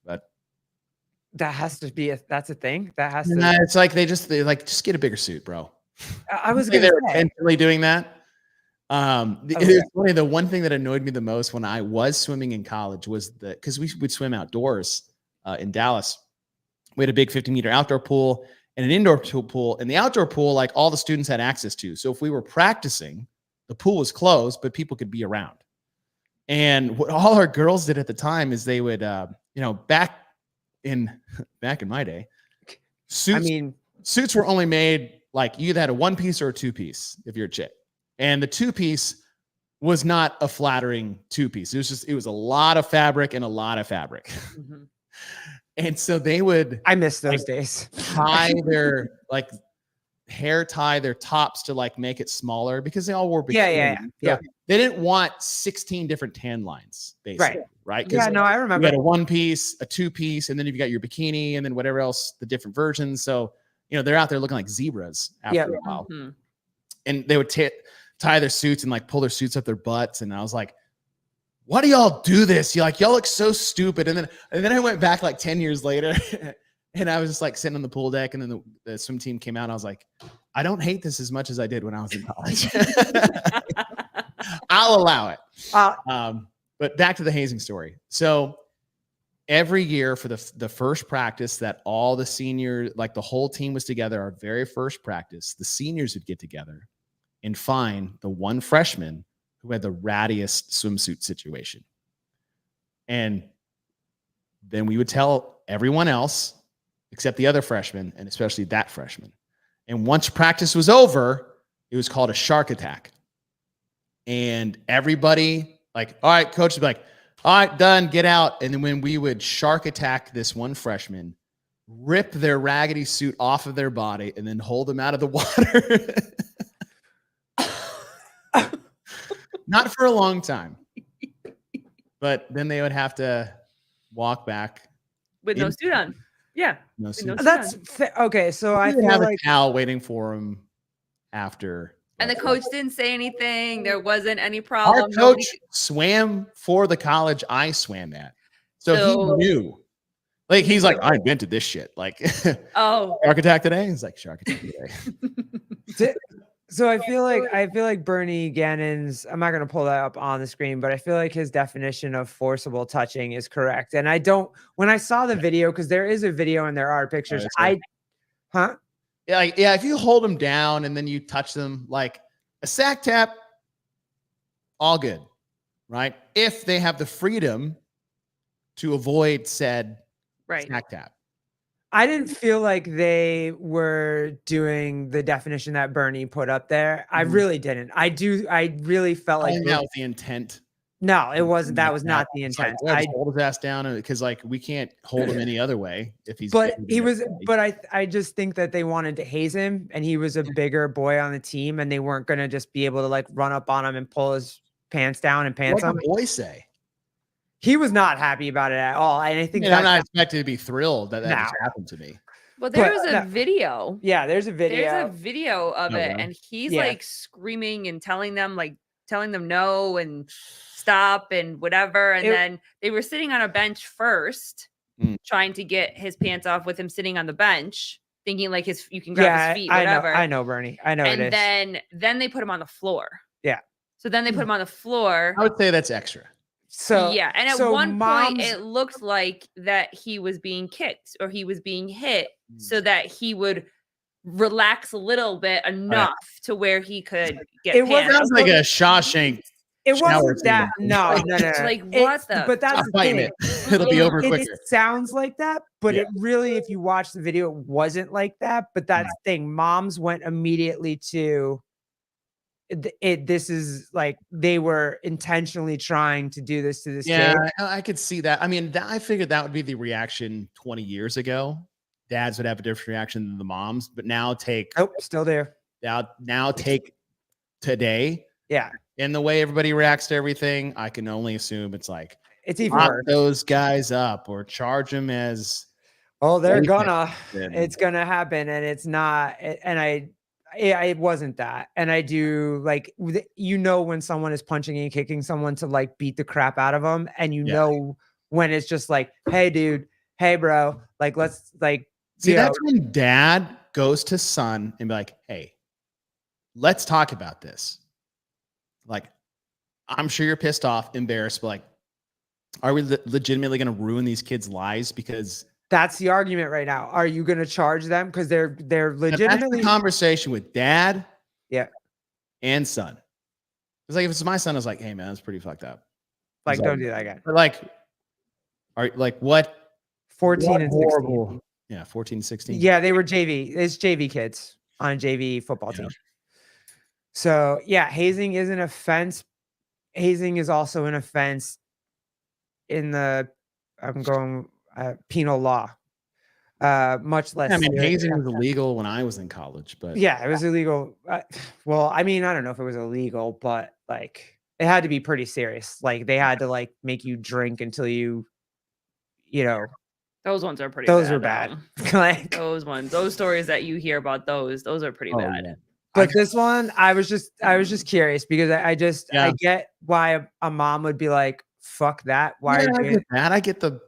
But That has to be that's a thing. That has nah, to. it's like they like, just get a bigger suit, bro. I was They're gonna say. intentionally doing that. Okay. It's funny. The one thing that annoyed me the most when I was swimming in college was because we would swim outdoors in Dallas. We had a big 50-meter outdoor pool and an indoor pool. And the outdoor pool, like all the students had access to. So if we were practicing, the pool was closed, but people could be around. And what all our girls did at the time is they would, back in my day, suits were only made like you either had a 1-piece or a 2-piece if you're a chick. And the 2-piece was not a flattering 2-piece. It was a lot of fabric and a lot of fabric. Mhm. And so they would, I miss those days. tie their hair tie their tops to like make it smaller because they all wore bikinis. Yeah. So they didn't want 16 different tan lines, basically, right? Yeah, no, I remember. You had a 1-piece, a 2-piece, and then you've got your bikini, and then whatever else, the different versions. So they're out there looking like zebras after a while. Mm-hmm. And they would tie their suits and like pull their suits up their butts, and I was like, why do y'all do this? Y'all look so stupid. And then I went back like 10 years later and I was just like sitting on the pool deck, and then the swim team came out and I was like, I don't hate this as much as I did when I was in college. I'll allow it. But back to the hazing story. So every year for the first practice that all the seniors, like the whole team was together, our very first practice, the seniors would get together and find the one freshman who had the rattiest swimsuit situation. And then we would tell everyone else except the other freshmen, and especially that freshman. And once practice was over, it was called a shark attack. And everybody, like, all right, coach would be like, all right, done, get out. And then when we would shark attack this one freshman, rip their raggedy suit off of their body, and then hold them out of the water. Not for a long time. But then they would have to walk back with no suit on. Yeah. No suit. That's okay. So I feel have like a towel waiting for him after. And the coach didn't say anything. There wasn't any problem. Our coach swam for the college I swam at. So he knew. Like, he's like, I invented this shit. Like, shark attack today? He's like, shark attack today. So I feel like Bernie Gannon's, I'm not going to pull that up on the screen, but I feel like his definition of forcible touching is correct. And when I saw the video, because there is a video and there are pictures, Yeah, if you hold them down and then you touch them, like a sack tap, all good, right? If they have the freedom to avoid said sack tap. I didn't feel like they were doing the definition that Bernie put up there. I really didn't. I really felt like that was the intent. No, it wasn't. That was not the intent. Like, hold his ass down because like we can't hold him any other way if he's. But he was. But I just think that they wanted to haze him, and he was a bigger boy on the team, and they weren't gonna just be able to like run up on him and pull his pants down and pants him. What did the boy say? He was not happy about it at all. And I think I'm not expected to be thrilled that just happened to me. Well, there was a video. Yeah, there's a video. There's a video of it. And he's like screaming and telling them no and stop and whatever. And then they were sitting on a bench first, trying to get his pants off with him sitting on the bench, thinking like you can grab his feet, whatever. I know, Bernie. I know. And then they put him on the floor. Yeah. So then they put him on the floor. I would say that's extra. So yeah, and at one point it looked like that he was being kicked or he was being hit so that he would relax a little bit enough to where he could get it sounds like a Shawshank. It wasn't that. No. Like what but that's the thing. It'll be over quicker. It sounds like that, but it really, if you watch the video, it wasn't like that. But that's the thing. Moms went immediately to this is like they were intentionally trying to do this to this kid. I could see that. I mean, I figured that would be the reaction 20 years ago. Dads would have a different reaction than the moms, but now still there. Now take today. Yeah. And the way everybody reacts to everything, I can only assume it's like it's even lock those guys up or charge them as it's gonna happen. And it's not, and it wasn't that. And I do like, when someone is punching and kicking someone to like beat the crap out of them, and Yeah. when it's just like, hey, dude, hey, bro, like, let's like, See, that's when dad goes to son and be like, hey, let's talk about this. Like, I'm sure you're pissed off, embarrassed, but like, are we legitimately going to ruin these kids' lives? Because that's the argument right now. Are you going to charge them? Because they're legitimately that's the conversation with dad, yeah, and son. It's like if it's my son, I was like, hey man, that's pretty fucked up. Like, don't do that again. But like, what? 14 what and horrible. 16. Yeah, 14, 16. Yeah, they were JV. It's JV kids on a JV football team. So yeah, hazing is an offense. Hazing is also an offense in the penal law. Much less. I mean, hazing was illegal when I was in college, but yeah, it was illegal. Well, I mean, I don't know if it was illegal, but like it had to be pretty serious. Like they had to like make you drink until you know. Those ones are pretty Those bad. are bad. Like those stories that you hear about those are pretty bad. Yeah. But this one, I was just curious because I get why a mom would be like, fuck that. Why are you doing that? I get the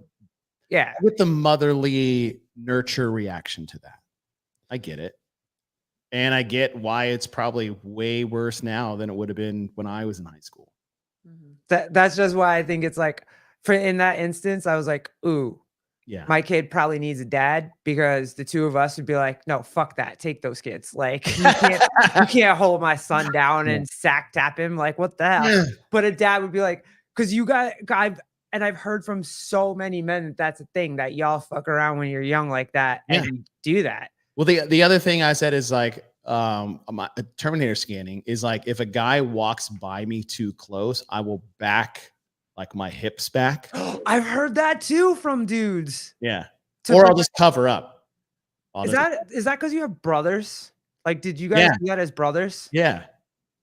motherly nurture reaction to that. I get it. And I get why it's probably way worse now than it would have been when I was in high school. That's just why I think it's like, in that instance, I was like, ooh, yeah, my kid probably needs a dad, because the two of us would be like, no, fuck that. Take those kids. Like you can't hold my son down and sack tap him. Like, what the hell? Yeah. But a dad would be like, because I've heard from so many men that that's a thing, that y'all fuck around when you're young like that and you do that. Well, the other thing I said is like, Terminator scanning is like, if a guy walks by me too close, I will back like my hips back. I've heard that too from dudes. Yeah. Or I'll just cover up. Is that because you have brothers? Like, did you guys do that as brothers? Yeah.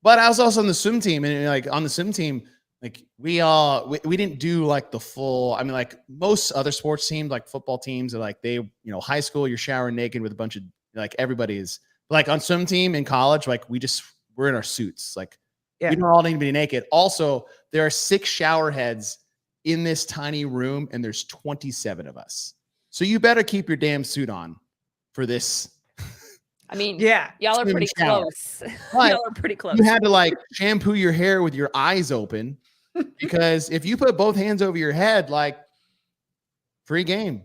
But I was also on the swim team, and like on the swim team, like we didn't do like the full, I mean, like most other sports teams, like football teams are like, they, high school, you're showering naked with a bunch of, like everybody is, like on swim team in college, like we're in our suits. Like we don't all need to be naked. Also, there are 6 shower heads in this tiny room, and there's 27 of us. So you better keep your damn suit on for this. I mean, y'all are pretty close. Y'all are pretty close. You had to like shampoo your hair with your eyes open, because if you put both hands over your head, like free game.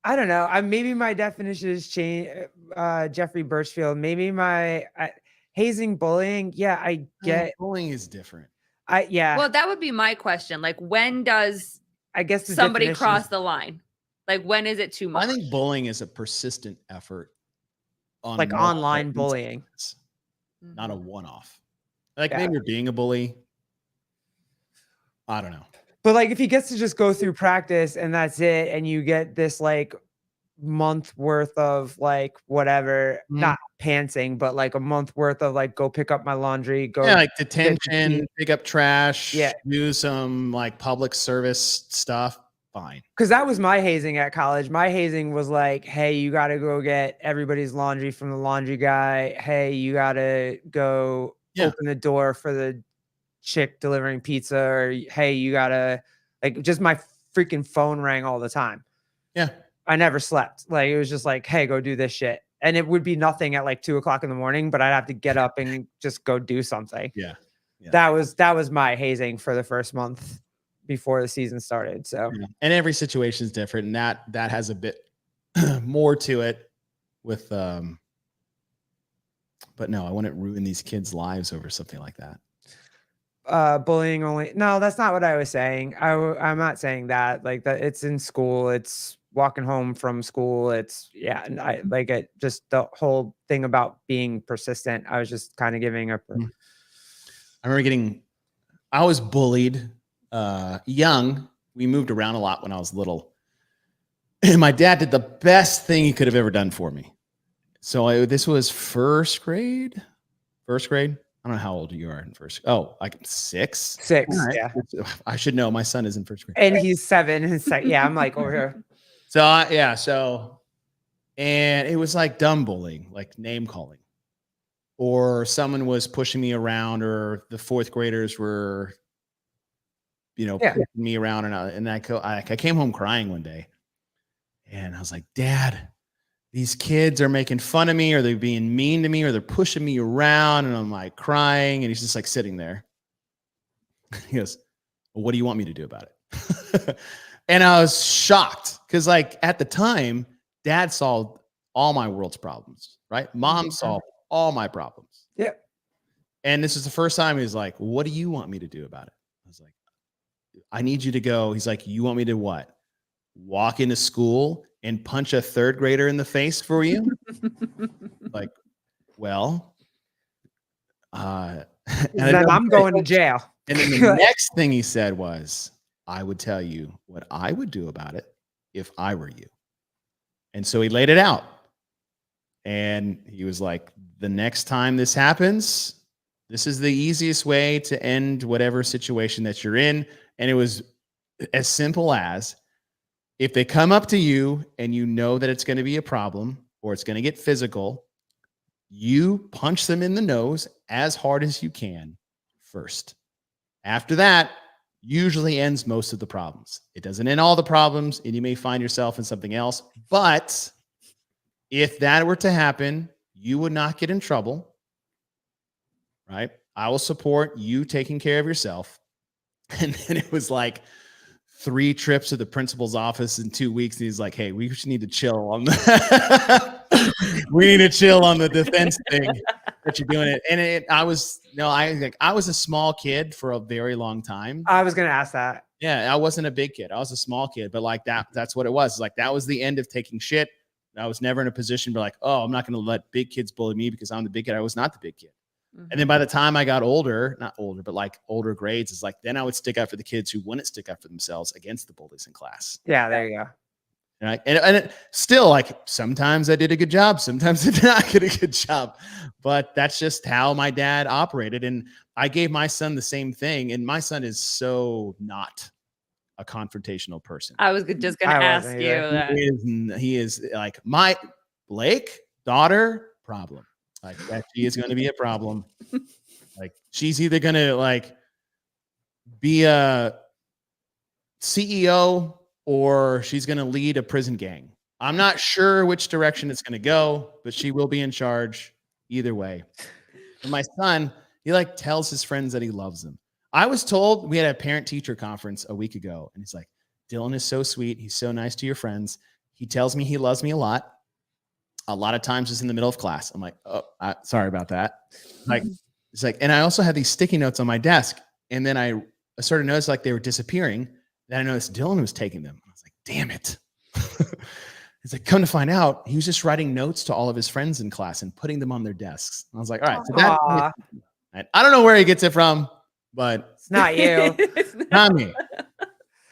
I don't know. Maybe my definition has changed. Jeffrey Birchfield. Maybe my hazing, bullying. Yeah, I get bullying is different. Well, that would be my question. Like, when does somebody cross the line? Like, when is it too much? I think bullying is a persistent effort on like online bullying, not a one-off. Like maybe you're being a bully. I don't know. But like if he gets to just go through practice and that's it, and you get this like month worth of like whatever, not pantsing, but like a month worth of like, go pick up my laundry, go like detention, pick up trash, do some like public service stuff. Fine. Because that was my hazing at college. My hazing was like, hey, you got to go get everybody's laundry from the laundry guy. Hey, you got to go open the door for the chick delivering pizza. Or, hey, you got to, like, just my freaking phone rang all the time. Yeah. I never slept. Like, it was just like, hey, go do this shit. And it would be nothing at like 2:00 in the morning, but I'd have to get up and just go do something. Yeah. That was my hazing for the first month before the season started. So, and every situation is different, and that has a bit more to it with but no, I wouldn't ruin these kids' lives over something like that. Bullying only. No, that's not what I was saying. I'm not saying that. Like that, it's in school. It's walking home from school. It's and I like it. Just the whole thing about being persistent. I was just kind of giving a. I remember I was bullied. Young, we moved around a lot when I was little, and my dad did the best thing he could have ever done for me. So this was first grade. I don't know how old you are in first. Oh, like 6. Right. Yeah. I should know. My son is in first grade, and he's 7. And I'm like over here. So And it was like dumb bullying, like name calling, or someone was pushing me around, or the fourth graders were, pushing me around. And I came home crying one day, and I was like, Dad, these kids are making fun of me, or they're being mean to me, or they're pushing me around. And I'm like crying, and he's just like sitting there. He goes, well, what do you want me to do about it? And I was shocked because, like, at the time, Dad solved all my world's problems, right? Mom solved all my problems. Yeah. And this is the first time he's like, what do you want me to do about it? I was like, I need you to go. He's like, you want me to what? Walk into school and punch a third grader in the face for you? Like, well, and I'm going to jail. And then the next thing he said was, I would tell you what I would do about it if I were you. And so he laid it out. And he was like, the next time this happens, this is the easiest way to end whatever situation that you're in. And it was as simple as, if they come up to you and you know that it's going to be a problem or it's going to get physical, you punch them in the nose as hard as you can first. After that, usually ends most of the problems. It doesn't end all the problems, and you may find yourself in something else. But if that were to happen, you would not get in trouble, right? I will support you taking care of yourself. And then it was like 3 trips to the principal's office in 2 weeks. And he's like, hey, we just need to chill on the we need to chill on the defense thing that you're doing it. And I was a small kid for a very long time. I was going to ask that. Yeah, I wasn't a big kid. I was a small kid, but like that's what it was. Like, that was the end of taking shit. I was never in a position where like, oh, I'm not going to let big kids bully me because I'm the big kid. I was not the big kid. Mm-hmm. And then by the time I got older, not older, but like older grades, it's like, then I would stick up for the kids who wouldn't stick up for themselves against the bullies in class. Yeah, there you go. And it still, like, sometimes I did a good job. Sometimes I did not get a good job, but that's just how my dad operated. And I gave my son the same thing. And my son is so not a confrontational person. I was just going to ask you that. He is like my Blake daughter problem. Like, that she is going to be a problem. Like, she's either going to like be a CEO or she's going to lead a prison gang. I'm not sure which direction it's going to go, but she will be in charge either way. And my son, he like tells his friends that he loves them. I was told, we had a parent-teacher conference a week ago, and he's like, Dylan is so sweet. He's so nice to your friends. He tells me he loves me a lot. A lot of times it's in the middle of class. I'm like, oh, sorry about that. Like, it's like, and I also had these sticky notes on my desk. And then I started to notice like they were disappearing. Then I noticed Dylan was taking them. I was like, damn it. It's like, come to find out, he was just writing notes to all of his friends in class and putting them on their desks. And I was like, all right. So that, I don't know where he gets it from, but it's not you. Not me.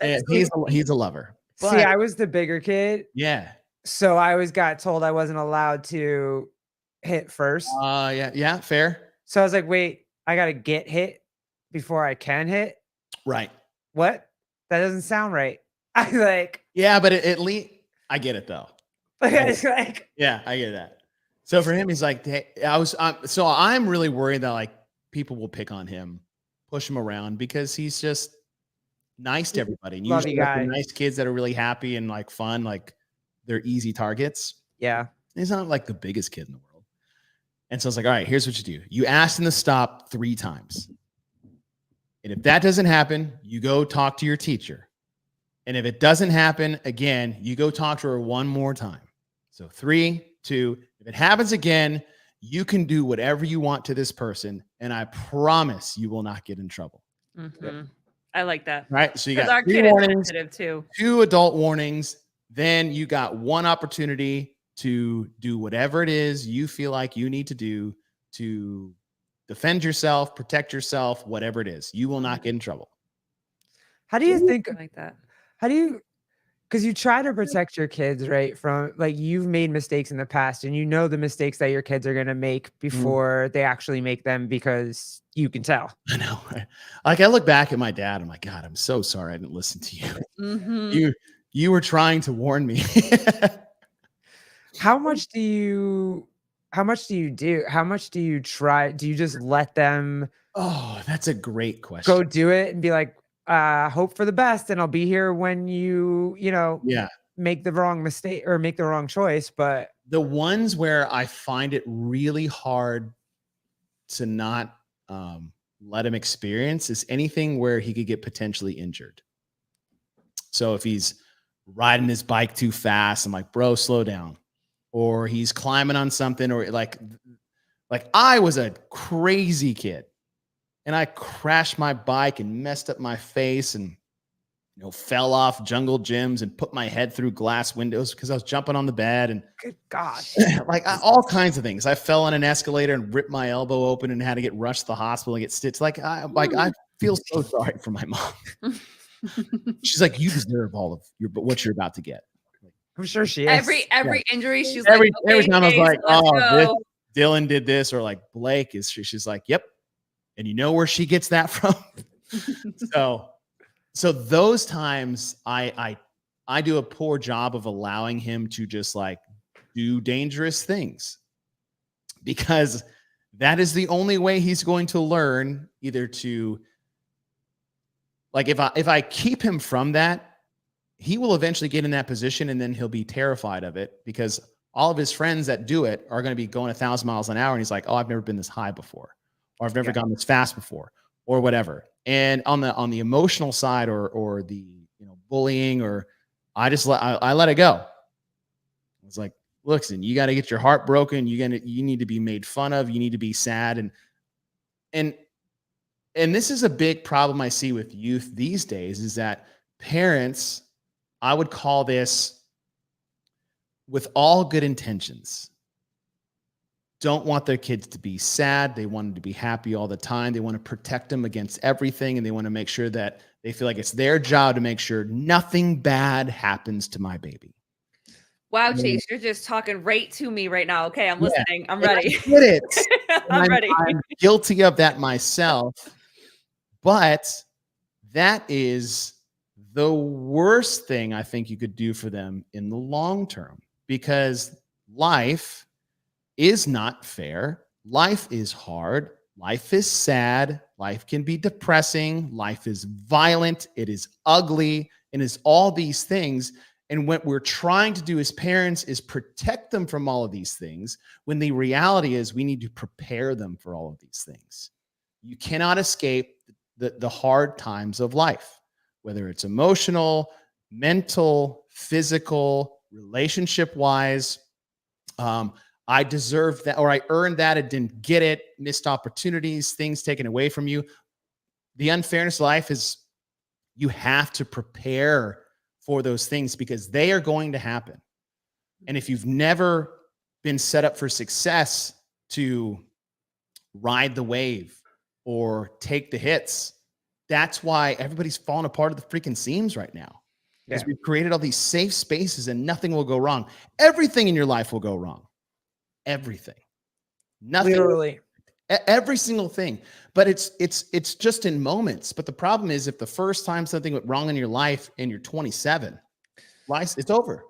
Yeah, he's a lover. But, see, I was the bigger kid. Yeah. So I always got told I wasn't allowed to hit first. Yeah, fair. So I was like, wait, I got to get hit before I can hit? Right. What? That doesn't sound right. I like. Yeah, but at least I get it though. It's like. Yeah, I get that. So for him, he's like, hey, so I'm really worried that like people will pick on him, push him around because he's just nice to everybody. And usually like, the nice kids that are really happy and like fun, like they're easy targets. Yeah. He's not like the biggest kid in the world. And so I was like, all right, here's what you do. You ask him to stop 3 times. And if that doesn't happen, you go talk to your teacher. And if it doesn't happen again, you go talk to her one more time. So 3, 2, if it happens again, you can do whatever you want to this person. And I promise you will not get in trouble. Mm-hmm. I like that. Right. So you got our 3 kid warnings, is sensitive too. 2 adult warnings. Then you got 1 opportunity to do whatever it is you feel like you need to do to defend yourself, protect yourself, whatever it is. You will not get in trouble. How do you think like that? How do you, because you try to protect your kids, right? From like, you've made mistakes in the past and you know the mistakes that your kids are going to make before they actually make them because you can tell. I know. Right? Like I look back at my dad, I'm like, God, I'm so sorry I didn't listen to you. Mm-hmm. You were trying to warn me. How much do you how much do you do? How much do you try? Do you just let them Oh, that's a great go question. do it and be like, hope for the best and I'll be here when you Yeah. make the wrong mistake or make the wrong choice, but The ones where I find it really hard to not let him experience is anything where he could get potentially injured. So if he's riding his bike too fast, I'm like, bro, slow down. Or he's climbing on something, or like I was a crazy kid and I crashed my bike and messed up my face and fell off jungle gyms and put my head through glass windows because I was jumping on the bed and good God. like all kinds of things. I fell on an escalator and ripped my elbow open and had to get rushed to the hospital and get stitched. I feel so sorry for my mom. She's like, you deserve all of what you're about to get. I'm sure she is. Every injury, she's Every like, okay, time I was Chase, like, let's oh, this go. Dylan did this, or like Blake is. She's like, yep. And you know where she gets that from? So those times I do a poor job of allowing him to just like do dangerous things, because that is the only way he's going to learn, either to like, if I keep him from that, he will eventually get in that position and then he'll be terrified of it because all of his friends that do it are going to be going 1,000 miles an hour. And he's like, oh, I've never been this high before, or I've never gone this fast before, or whatever. And on the emotional side, or the bullying, or I let it go. It's like, listen, you got to get your heart broken. You need to be made fun of. You need to be sad. And this is a big problem I see with youth these days, is that parents, I would call this, with all good intentions, don't want their kids to be sad. They want them to be happy all the time. They want to protect them against everything. And they want to make sure that they feel like it's their job to make sure nothing bad happens to my baby. Wow, Chase, you're just talking right to me right now. Okay, I'm listening. I'm And ready. I get it. I'm ready. I'm guilty of that myself. But that is the worst thing I think you could do for them in the long term, because life is not fair. Life is hard. Life is sad. Life can be depressing. Life is violent. It is ugly. And it's all these things. And what we're trying to do as parents is protect them from all of these things, when the reality is we need to prepare them for all of these things. You cannot escape the hard times of life, whether it's emotional, mental, physical, relationship wise. I deserved that, or I earned that, and didn't get it, missed opportunities, things taken away from you. The unfairness of life is, you have to prepare for those things because they are going to happen. And if you've never been set up for success to ride the wave or take the hits, that's why everybody's falling apart at the freaking seams right now. Because we've created all these safe spaces and nothing will go wrong. Everything in your life will go wrong. Everything. Nothing. Literally. Every single thing. But it's just in moments. But the problem is, if the first time something went wrong in your life and you're 27, it's over.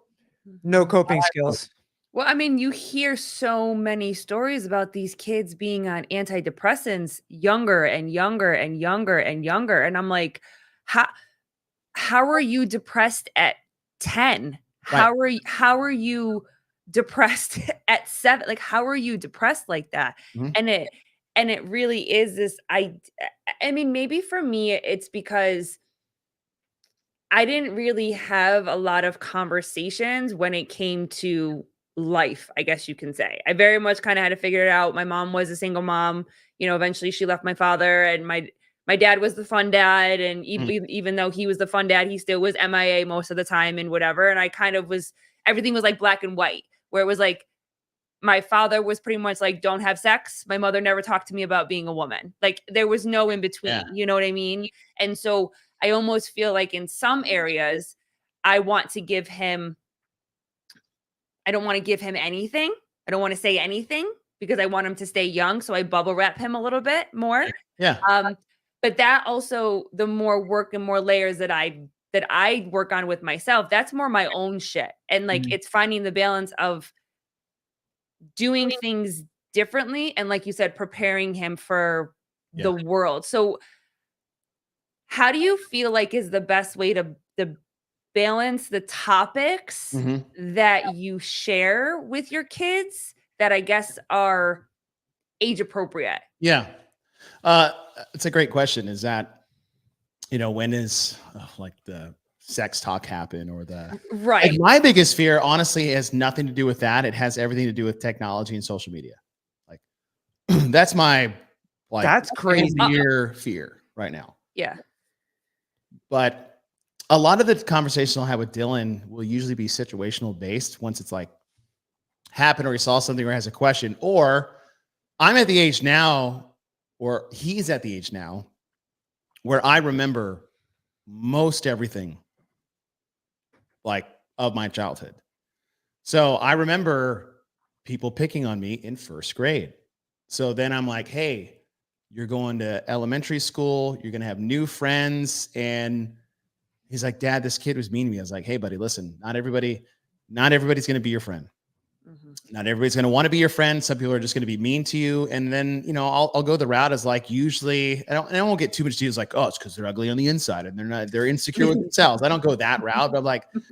No coping skills. Well, I mean, you hear so many stories about these kids being on antidepressants younger and younger and younger and younger. And I'm like, how are you depressed at 10? Right. How are you depressed at 7? Like, how are you depressed like that? Mhm. And it really is this, I mean, maybe for me, it's because I didn't really have a lot of conversations when it came to life, I guess you can say. I very much kind of had to figure it out. My mom was a single mom. Eventually she left my father, and my dad was the fun dad, and even though he was the fun dad, he still was MIA most of the time and whatever. And I kind of was, everything was like black and white, where it was like my father was pretty much like, don't have sex. My mother never talked to me about being a woman. Like, there was no in between. Yeah. You know what I mean? And so I almost feel like in some areas, I don't want to give him anything. I don't want to say anything because I want him to stay young. So I bubble wrap him a little bit more. Yeah. But that also, the more work and more layers that I work on with myself, that's more my own shit. And like, it's finding the balance of doing things differently, and like you said, preparing him for the Yeah. world. So how do you feel like is the best way to balance the topics Mhm. that you share with your kids that I guess are age appropriate? Yeah. It's a great question. Is that, when is like the sex talk happen or like Right. my biggest fear, honestly, has nothing to do with that. It has everything to do with technology and social media. Like that's my like That's hands crazy. the ear fear right now. Yeah. But a lot of the conversations I'll have with Dylan will usually be situational based once it's like happened or he saw something or has a question, or I'm at the age now, or he's at the age now where I remember most everything like of my childhood. So I remember people picking on me in first grade. So then I'm like, hey, you're going to elementary school, you're going to have new friends. And he's like, Dad, this kid was mean to me. I was like, hey, buddy, listen, not everybody's going to be your friend. Mhm. Not everybody's going to want to be your friend. Some people are just going to be mean to you. And then, I'll go the route as like, usually I won't get too much details like, oh, it's because they're ugly on the inside and they're insecure with themselves. I don't go that route, but I'm like, Some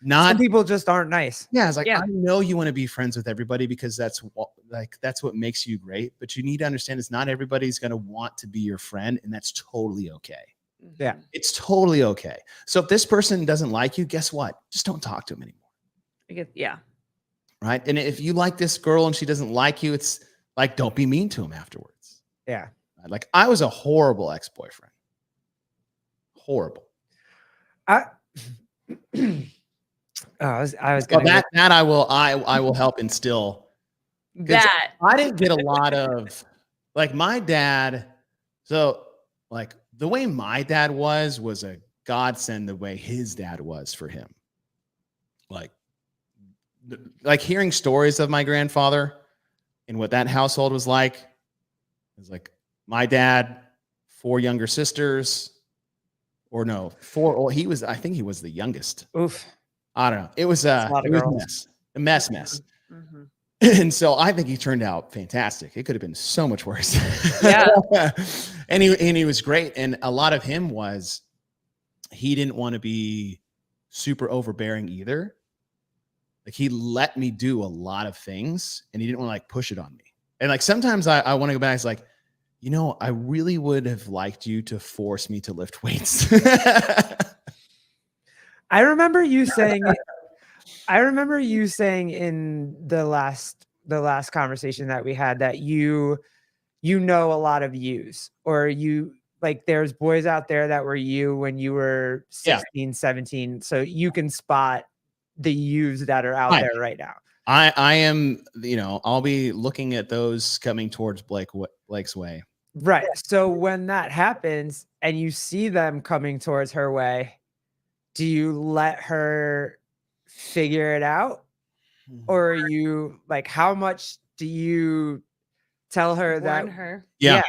not, people just aren't nice. yeah. It's like, Yeah. I know you want to be friends with everybody because that's what makes you great. But you need to understand is not everybody's going to want to be your friend. And that's totally okay. Yeah. Mhm. It's totally okay. So if this person doesn't like you, guess what? Just don't talk to him anymore. I guess, yeah. Right. And if you like this girl and she doesn't like you, it's like, don't be mean to him afterwards. Yeah. Like I was a horrible ex-boyfriend. Horrible. I I was Well, gonna that I will help instill. 'Cause That. I didn't get a lot of like my dad. So like the way my dad was a godsend the way his dad was for him. Like hearing stories of my grandfather and what that household was like. It was like my dad, 4 younger sisters, or no, 4. Well, I think he was the youngest. oof. I don't know. It was That's a lot it of was girls. a mess. Mhm. And so I think he turned out fantastic. It could have been so much worse. Yeah. and he was great. And a lot of him was he didn't want to be super overbearing either. Like he let me do a lot of things and he didn't want to like push it on me. And like sometimes I want to go back. It's like, I really would have liked you to force me to lift weights. I remember you saying in the last conversation that we had that you know a lot of yous, or you like there's boys out there that were you when you were Yeah. 16, 17. So you can spot the yous that are out Right. there right now. I am, I'll be looking at those coming towards Blake's way. Right. So when that happens and you see them coming towards her way, do you let her figure it out? Or are you like, how much do you tell her that? Warn her. Yeah.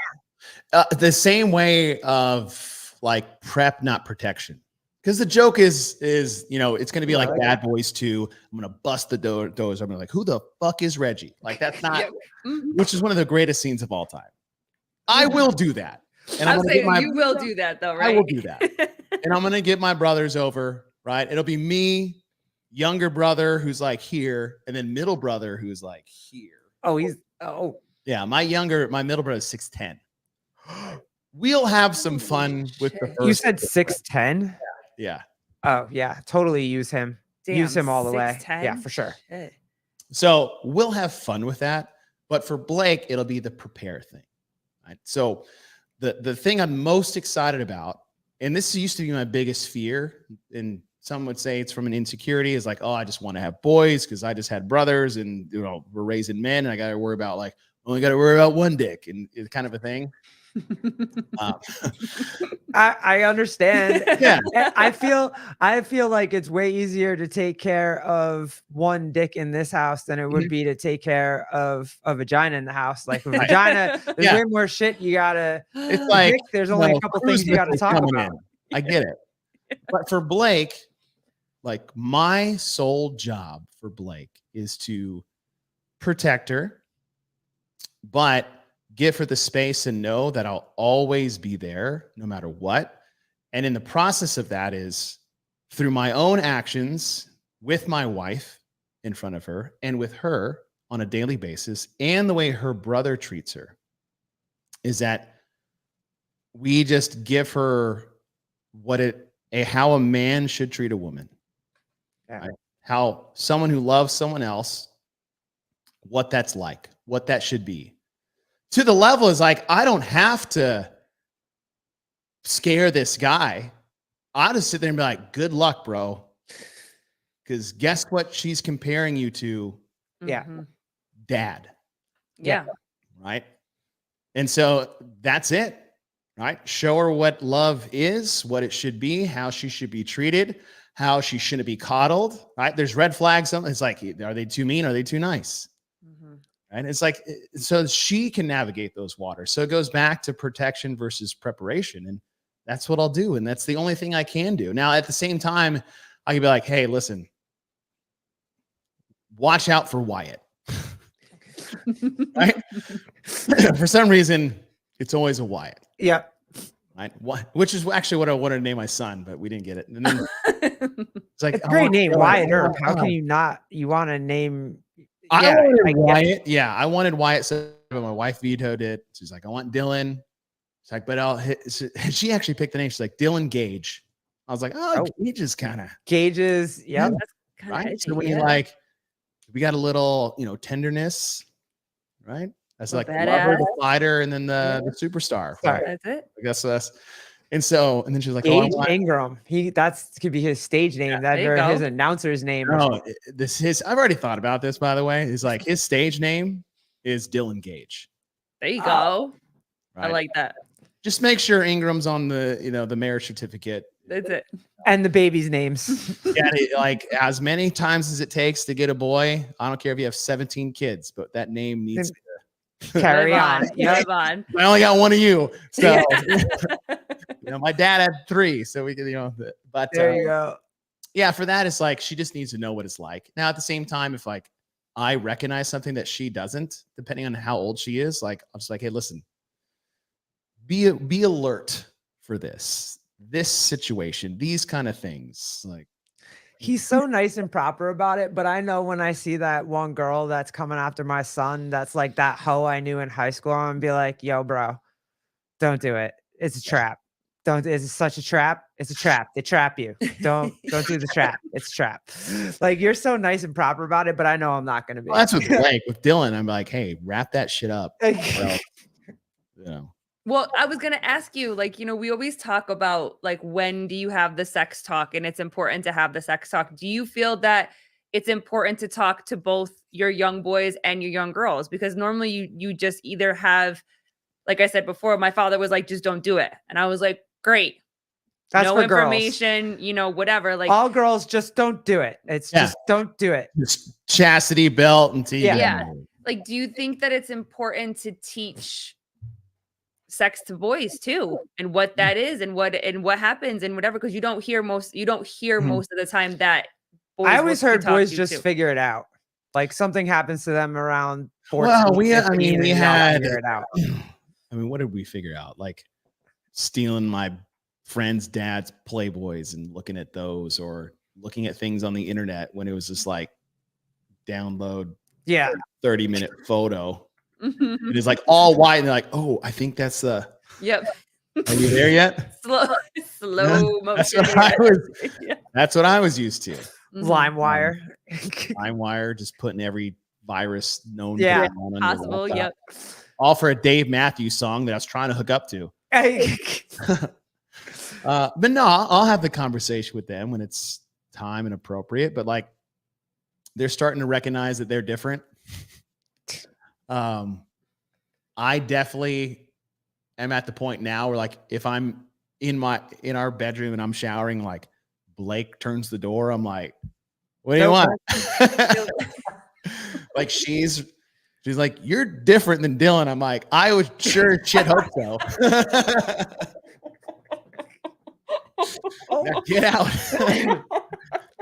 The same way of like prep, not protection. Because the joke is it's going to be like Bad Boys 2. I'm going to bust the doors. I'm going to like, who the fuck is Reggie? Like that's not, Yep. Mhm. which is one of the greatest scenes of all time. I will do that. And I'm gonna saying get you will do that though, right? I will do that. And I'm going to get my brothers over, right? It'll be me, younger brother who's like here, and then middle brother who's like here. Yeah. My middle brother is 6'10". We'll have some fun with the first. You said 6'10"? Yeah. Oh yeah, totally use him. Use him all the way. 6'10"? Yeah, for sure. Shit. So we'll have fun with that. But for Blake, it'll be the prepare thing. Right. So the thing I'm most excited about, and this used to be my biggest fear, and some would say it's from an insecurity, is like, oh, I just want to have boys because I just had brothers and we're raising men and I got to worry about only got to worry about one dick and it's kind of a thing. I understand. Yeah. I feel like it's way easier to take care of one dick in this house than it would be to take care of a vagina in the house. Like a vagina, there's way more shit you gotta. It's like dick, there's only a couple things you gotta talk about. I get it. But for Blake, like my sole job for Blake is to protect her, but give her the space and know that I'll always be there no matter what. And in the process of that is through my own actions with my wife in front of her and with her on a daily basis, and the way her brother treats her, is that we just give her how a man should treat a woman. Yeah. Right? How someone who loves someone else, what that's like, what that should be. To the level is like, I don't have to scare this guy. I'll just sit there and be like, good luck, bro. Because guess what she's comparing you to? Yeah. Dad. Yeah. Right. And so that's it. Right. Show her what love is, what it should be, how she should be treated, how she shouldn't be coddled. Right. There's red flags. It's like, are they too mean? Are they too nice? Right. It's like, so she can navigate those waters. So it goes back to protection versus preparation. And that's what I'll do. And that's the only thing I can do. Now, at the same time, I can be like, hey, listen, watch out for Wyatt. Right? For some reason, it's always a Wyatt. Yeah. Right? Which is actually what I wanted to name my son, but we didn't get it. And then it's like, It's a great name, Wyatt Earp. How can you not? You want to name? I wanted Wyatt. Yeah, I wanted Wyatt, but my wife vetoed it. She's like, I want Dylan. It's like, but I'll hit. She actually picked the name. She's like, Dylan Gage. I was like, oh. Gage is kind of. Gauges. Yep. That's right. edgy, So we we got a little, tenderness, right? That's like the lover, the fighter, and then the superstar. Sorry. That's it. I guess that's. And so, and then she's like, Gage Ingraham. That could be his stage name. There you His go. announcer's name. No, I've already thought about this, by the way. It's like his stage name is Dylan Gage. There you go. Right? I like that. Just make sure Ingram's on the, the marriage certificate. That's it. And the baby's names. Yeah, like as many times as it takes to get a boy. I don't care if you have 17 kids, but that name needs to carry on. Live on. I only got one of you. So my dad had 3. So we could, but There you go. Yeah, for that, it's like she just needs to know what it's like. Now, at the same time, if like I recognize something that she doesn't, depending on how old she is, like I'm just like, hey, listen, be alert for this situation, these kind of things. Like He's so nice and proper about it, but I know when I see that one girl that's coming after my son, that's like that hoe I knew in high school, I'm gonna be like, yo, bro, don't do it. It's a trap. It's such a trap. It's a trap. They trap you. Don't do the trap. It's a trap. Like, you're so nice and proper about it, but I know I'm not gonna be. Well, that's with Blake. With Dylan, I'm like, hey, wrap that shit up. Well, I was going to ask you, like, we always talk about, like, when do you have the sex talk? And it's important to have the sex talk. Do you feel that it's important to talk to both your young boys and your young girls? Because normally you just either have, like I said before, my father was like, just don't do it. And I was like, great. That's no for information, whatever. Like, all girls, just don't do it. It's just don't do it. Just chastity belt until you Like, do you think that it's important to teach sex to boys too, and what that is, and what happens, and whatever? Because you don't hear most of the time that boys I always heard boys just too. figure it out. Like, something happens to them around 14, Well, 15, we had figure it out. What did we figure out? Like stealing my friend's dad's Playboys and looking at those, or looking at things on the internet when it was just like download 30-minute photo. It is like all white, and they're like, oh, I think that's the. Yep. Are you there yet? Slow motion. That's what I was used to. LimeWire. LimeWire, just putting every virus known possible. Yep. All for a Dave Matthews song that I was trying to hook up to. But no, I'll have the conversation with them when it's time and appropriate. But like, they're starting to recognize that they're different. I definitely am at the point now where, like, if I'm in our bedroom and I'm showering, like Blake turns the door, I'm like, what do you want? Like she's like, you're different than Dylan. I'm like, I would sure shit hope so. Now get out.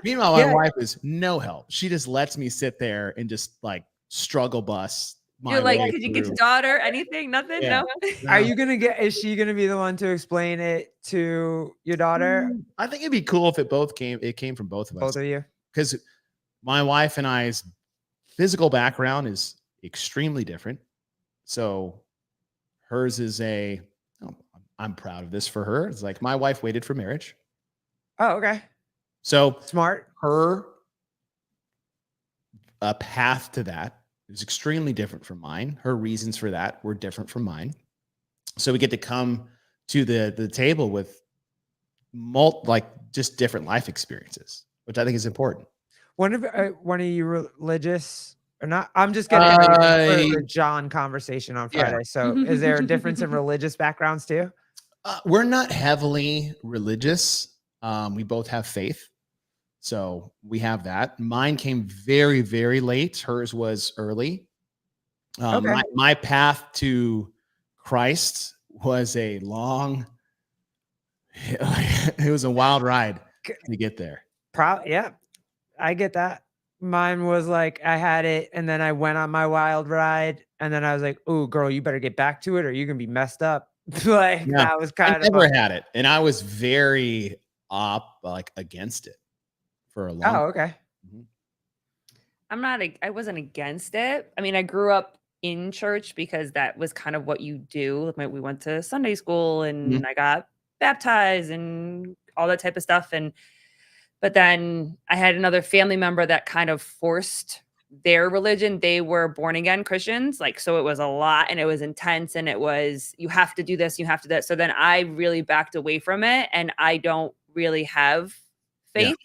Meanwhile, my wife is no help. She just lets me sit there and just like struggle bus. You're like, could you get your daughter? Anything? Nothing? Yeah. No. Are you gonna get? Is she gonna be the one to explain it to your daughter? I think it'd be cool if it came from both of us. Both of you. Because my wife and I's physical background is extremely different. So hers is I'm proud of this for her. It's like my wife waited for marriage. Oh, okay. So Smart. her path to that is extremely different from mine. Her reasons for that were different from mine. So we get to come to the table with just different life experiences, which I think is important. One of you religious or not? I'm just getting for the John conversation on Friday. Yeah. So is there a difference in religious backgrounds too? We're not heavily religious. We both have faith. So we have that. Mine came very, very late. Hers was early. Okay. My path to Christ was a long, it was a wild ride to get there. Yeah, I get that. Mine was like, I had it and then I went on my wild ride and then I was like, "Ooh, girl, you better get back to it or you're going to be messed up." That was kind of. I never had it. And I was very against it for a long time. Oh, okay. I wasn't against it. I mean, I grew up in church because that was kind of what you do. Like we went to Sunday school and I got baptized and all that type of stuff. But then I had another family member that kind of forced their religion. They were born again Christians. So it was a lot and it was intense and it was, you have to do this, you have to do that. So then I really backed away from it and I don't really have faith. Yeah.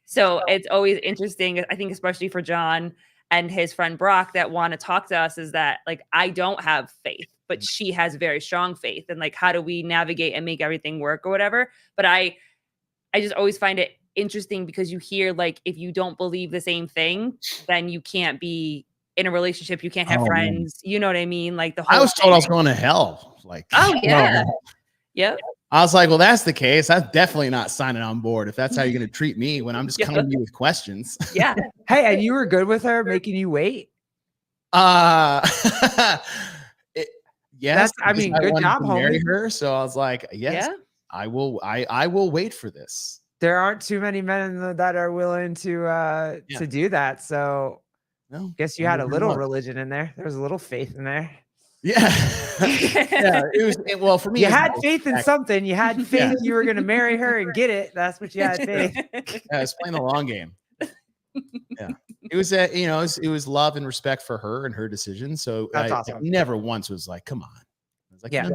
So it's always interesting, I think, especially for John and his friend Brock that want to talk to us, is that I don't have faith, but she has very strong faith. And how do we navigate and make everything work or whatever? But I just always find it interesting because you hear if you don't believe the same thing, then you can't be in a relationship. You can't have friends. Man. You know what I mean? The whole I was told I was going to hell. Oh yeah. Yep. I was like, well, that's the case. I'm definitely not signing on board if that's how you're going to treat me when I'm just coming to you with questions. Yeah. Hey, and you were good with her making you wait? Yes. Good job, homie. Marry her, so I was like, yes, yeah. I will wait for this. There aren't too many men that are willing to do that. So I guess you had a little religion in there. There was a little faith in there. Yeah. Yeah. Well, for me, you had faith in something. You had faith you were going to marry her and get it. That's what you had faith. I was playing the long game. Yeah. It was it was love and respect for her and her decision. So that's awesome. I never once was like, come on. I was like, that's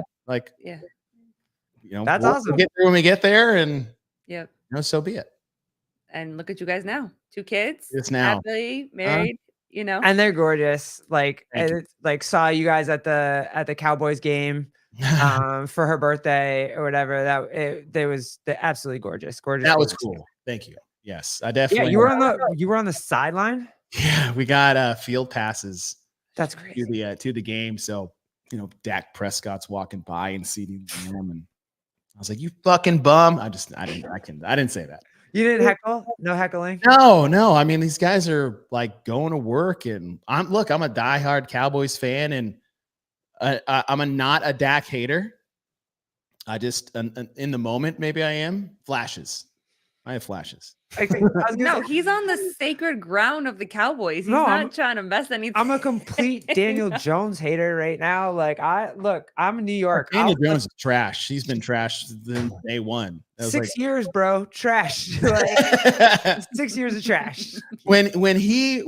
we'll awesome. Get through when we get there and so be it. And look at you guys now. 2 kids. It's now. Happily married. And they're gorgeous. Saw you guys at the Cowboys game for her birthday or whatever. There was absolutely gorgeous. That was cool. Thank you. Yes, I definitely. Yeah, you were on the sideline. Yeah, we got field passes. That's crazy. To the game. So Dak Prescott's walking by and seating them, and I was like, "You fucking bum!" I didn't say that. You didn't heckle? No heckling? No. I mean, these guys are going to work, and I'm a diehard Cowboys fan, and I'm not a Dak hater. I just in the moment, maybe I am. Flashes. I have flashes. No, he's on the sacred ground of the Cowboys. He's not trying to mess anything. I'm a complete Daniel Jones hater right now. I'm in New York. Daniel Jones is trash. He's been trash since day one. 6 years, bro. Trash. 6 years of trash. When he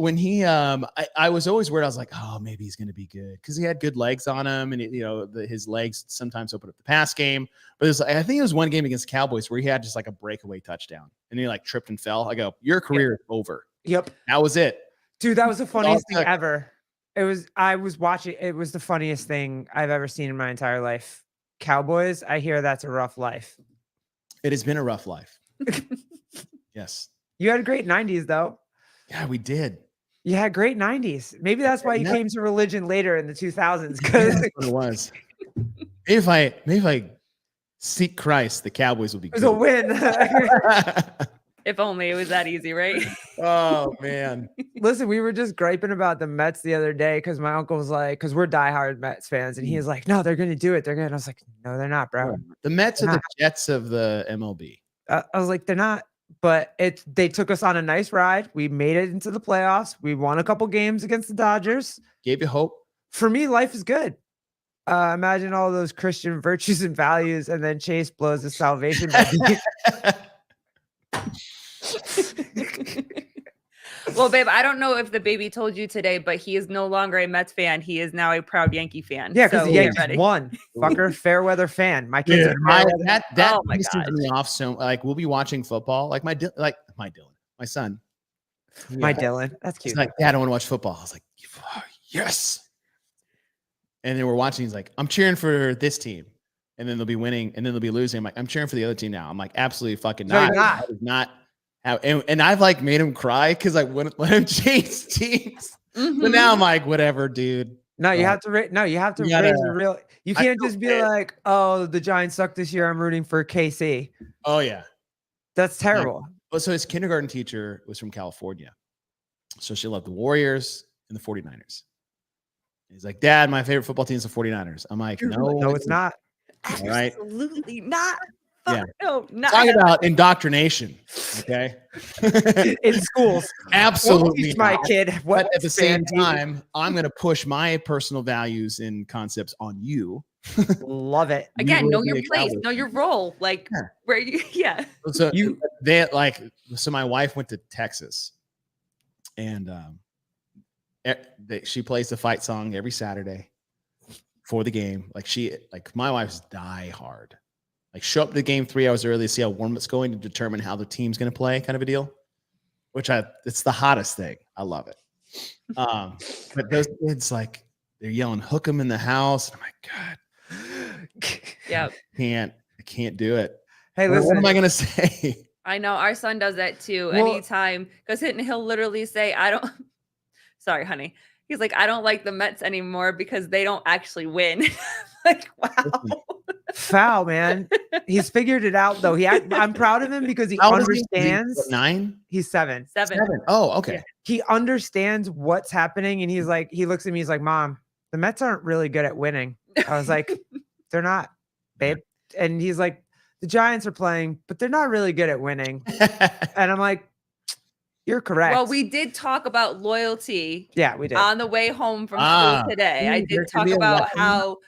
I was always worried. I was like, oh, maybe he's going to be good because he had good legs on him, and his legs sometimes open up the pass game. But I think it was one game against the Cowboys where he had just a breakaway touchdown, and he tripped and fell. I go, your career is over. Yep, that was it, dude. That was the funniest thing ever. I was watching. It was the funniest thing I've ever seen in my entire life. Cowboys. I hear that's a rough life. It has been a rough life. Yes. You had a great 90s though. Yeah, we did. You had great 90s. Maybe that's why you came to religion later in the 2000s. Because that's what it was. If I seek Christ, the Cowboys will be good. It was a win. If only it was that easy, right? Oh man. Listen, we were just griping about the Mets the other day because my uncle was like, because we're diehard Mets fans, and he was like, "No, they're gonna do it. They're gonna." I was like, "No, they're not, bro." The Mets They're are the not. Jets of the MLB. I was like, "They're not." But they took us on a nice ride. We made it into the playoffs. We won a couple games against the Dodgers. Gave you hope. For me, life is good. Imagine all those Christian virtues and values, and then Chase blows the salvation. Well, babe, I don't know if the baby told you today, but he is no longer a Mets fan. He is now a proud Yankee fan. Yeah, because so the Yankees won. Fucker, fair weather fan. My kids are fair weather. That Oh my pisses gosh. me off. So like we'll be watching football. Like my son. My Dylan. That's He's cute. like, Dad, I want to watch football. I was like, yes. And then we're watching. He's like, I'm cheering for this team. And then they'll be winning and then they'll be losing. I'm like, I'm cheering for the other team now. I'm like, absolutely fucking No, not. you're not. That is not how, and I've like made him cry because I wouldn't let him change teams. But now I'm like, whatever, dude. No, you have to. You have to raise the real. You can't just be like, "Oh, the Giants suck this year. I'm rooting for KC." Oh yeah, that's terrible. Well, so his kindergarten teacher was from California, so she loved the Warriors and the 49ers. He's like, Dad, my favorite football team is the 49ers. I'm like, no, it's not. All right, absolutely not. Yeah. No, not. Talk about indoctrination. Okay. In schools. Absolutely. Teach my kid. But at the same time, I'm going to push my personal values and concepts on you. Love it. Again, know your place, know your role. Like where you, So so my wife went to Texas and she plays the fight song every Saturday for the game. Like my wife's die hard. Like show up to the game 3 hours early to see how warm it's going to determine how the team's going to play, kind of a deal. It's the hottest thing. I love it. But those kids, like, they're yelling, "Hook 'em in the house." And I'm like, God, yeah, I can't do it. Hey, listen, what am I going to say? I know our son does that too. Anytime, because he'll literally say, "I don't." Sorry, honey. He's like, "I don't like the Mets anymore because they don't actually win." Like, wow. Foul, man. He's figured it out though. I'm proud of him because he understands. 9? He's 7. 7. Oh, okay. Yeah. He understands what's happening, and he's like, he looks at me. He's like, "Mom, the Mets aren't really good at winning." I was like, "They're not, babe." And he's like, "The Giants are playing, but they're not really good at winning." And I'm like, "You're correct." Well, we did talk about loyalty. Yeah, we did on the way home from school today. I did talk about how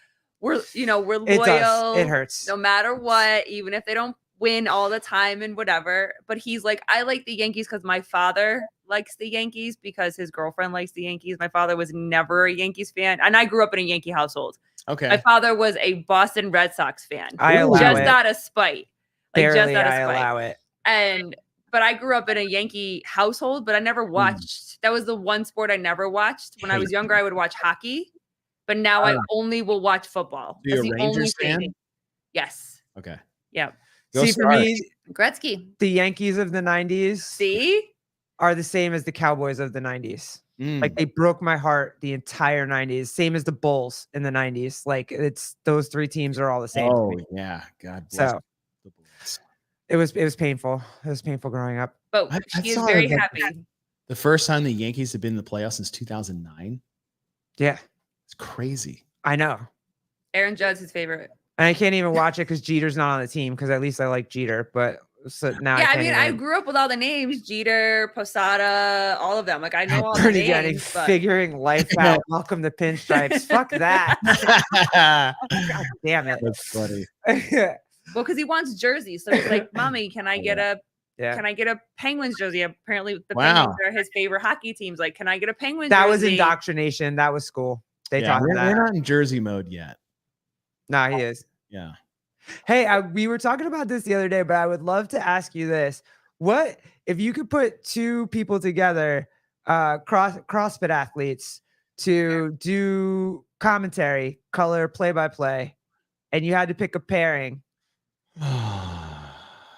we're loyal. It hurts no matter what, even if they don't win all the time and whatever. But he's like, I like the Yankees because my father likes the Yankees because his girlfriend likes the Yankees. My father was never a Yankees fan, and I grew up in a Yankee household. Okay. My father was a Boston Red Sox fan. I allow just it. out of spite. Barely, just out of I spite. allow it. But I grew up in a Yankee household, but I never watched. That was the one sport I never watched. When I was younger, I would watch hockey, but now I only will watch football. That's the only thing. Yes. Okay. Yeah. See, for me, Gretzky. The Yankees of the 90s are the same as the Cowboys of the 90s. Like, they broke my heart the entire 90s, same as the Bulls in the 90s. Like, it's those three teams are all the same. Oh, yeah. God bless. So it was painful. It was painful growing up. But she is very happy. The first time the Yankees have been in the playoffs since 2009. Yeah. It's crazy. I know. Aaron Judge's his favorite. And I can't even watch it because Jeter's not on the team, because at least I like Jeter. But so now I grew up with all the names: Jeter, Posada, all of them. Like, I know all the names. Figuring life out. Welcome to Pinstripes. Fuck that. God damn it. That's funny. Well, because he wants jerseys, so he's like, "Mommy, can I get a Penguins jersey?" Apparently, the Penguins are his favorite hockey teams. Like, can I get a Penguins jersey? That was indoctrination. That was school. They taught him that. We're not in jersey mode yet. No, he is. Yeah. Hey, we were talking about this the other day, but I would love to ask you this: what if you could put two people together, CrossFit athletes, to do commentary, color, play-by-play, and you had to pick a pairing?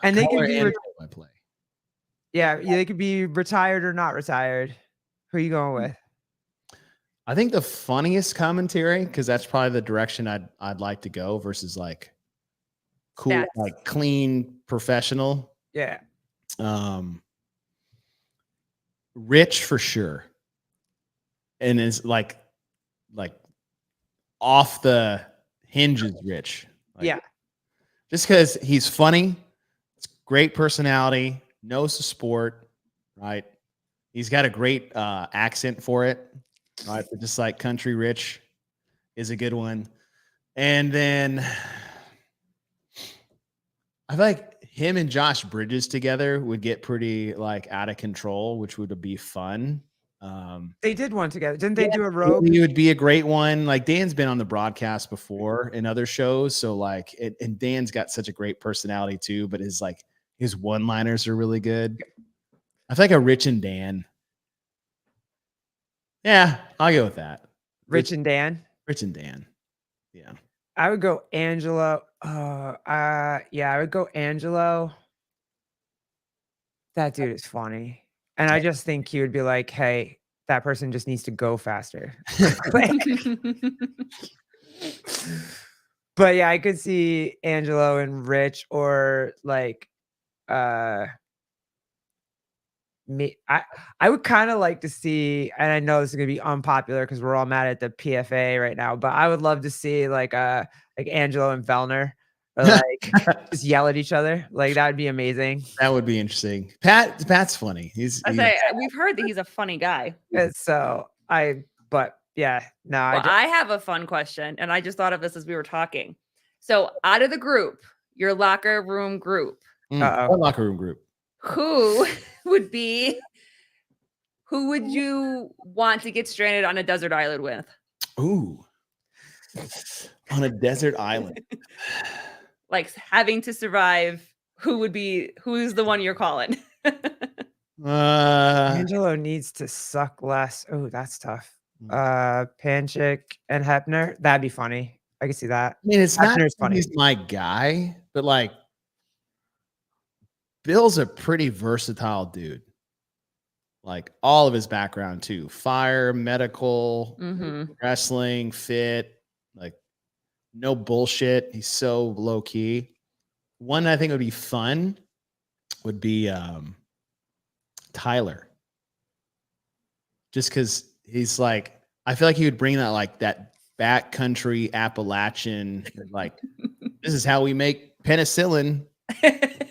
And they could be play. Yeah, they could be retired or not retired. Who are you going with? I think the funniest commentary, because that's probably the direction I'd like to go, versus like cool, like clean, professional. Yeah. Rich for sure, and is like off the hinges rich. Like, Yeah. just because he's funny, it's great personality, knows the sport, right? He's got a great accent for it, right? But just like country rich is a good one. And then I feel like him and Josh Bridges together would get pretty like out of control, which would be fun. They did one together. Didn't they do a rogue? He would be a great one. Like Dan's been on the broadcast before in other shows. So like, and Dan's got such a great personality too, but his one-liners are really good. I feel like a Rich and Dan. Yeah, I'll go with that. Rich and Dan. Rich and Dan. Yeah. I would go Angelo. Yeah, I would go Angelo. That dude is funny. And I just think he would be like, hey, that person just needs to go faster. But yeah, I could see Angelo and Rich, or like me. I would kind of like to see, and I know this is gonna be unpopular because we're all mad at the PFA right now, but I would love to see like Angelo and Vellner, or like just yell at each other. Like that would be amazing. That would be interesting. Pat's funny. We've heard that he's a funny guy. But yeah, no. Well, I have a fun question, and I just thought of this as we were talking. So, out of the group, your locker room group, what locker room group? Who would you want to get stranded on a desert island with? Ooh, on a desert island, like having to survive. Who's the one you're calling? Angelo needs to suck less. Oh, that's tough. Panchik and Hepner. That'd be funny. I can see that. I mean, it's Hepner's not funny. He's my guy, but like Bill's a pretty versatile dude. Like all of his background too. Fire, medical, wrestling, fit, like no bullshit. He's so low key. One I think would be fun would be Tyler. Just because he's like, I feel like he would bring that backcountry Appalachian, like, this is how we make penicillin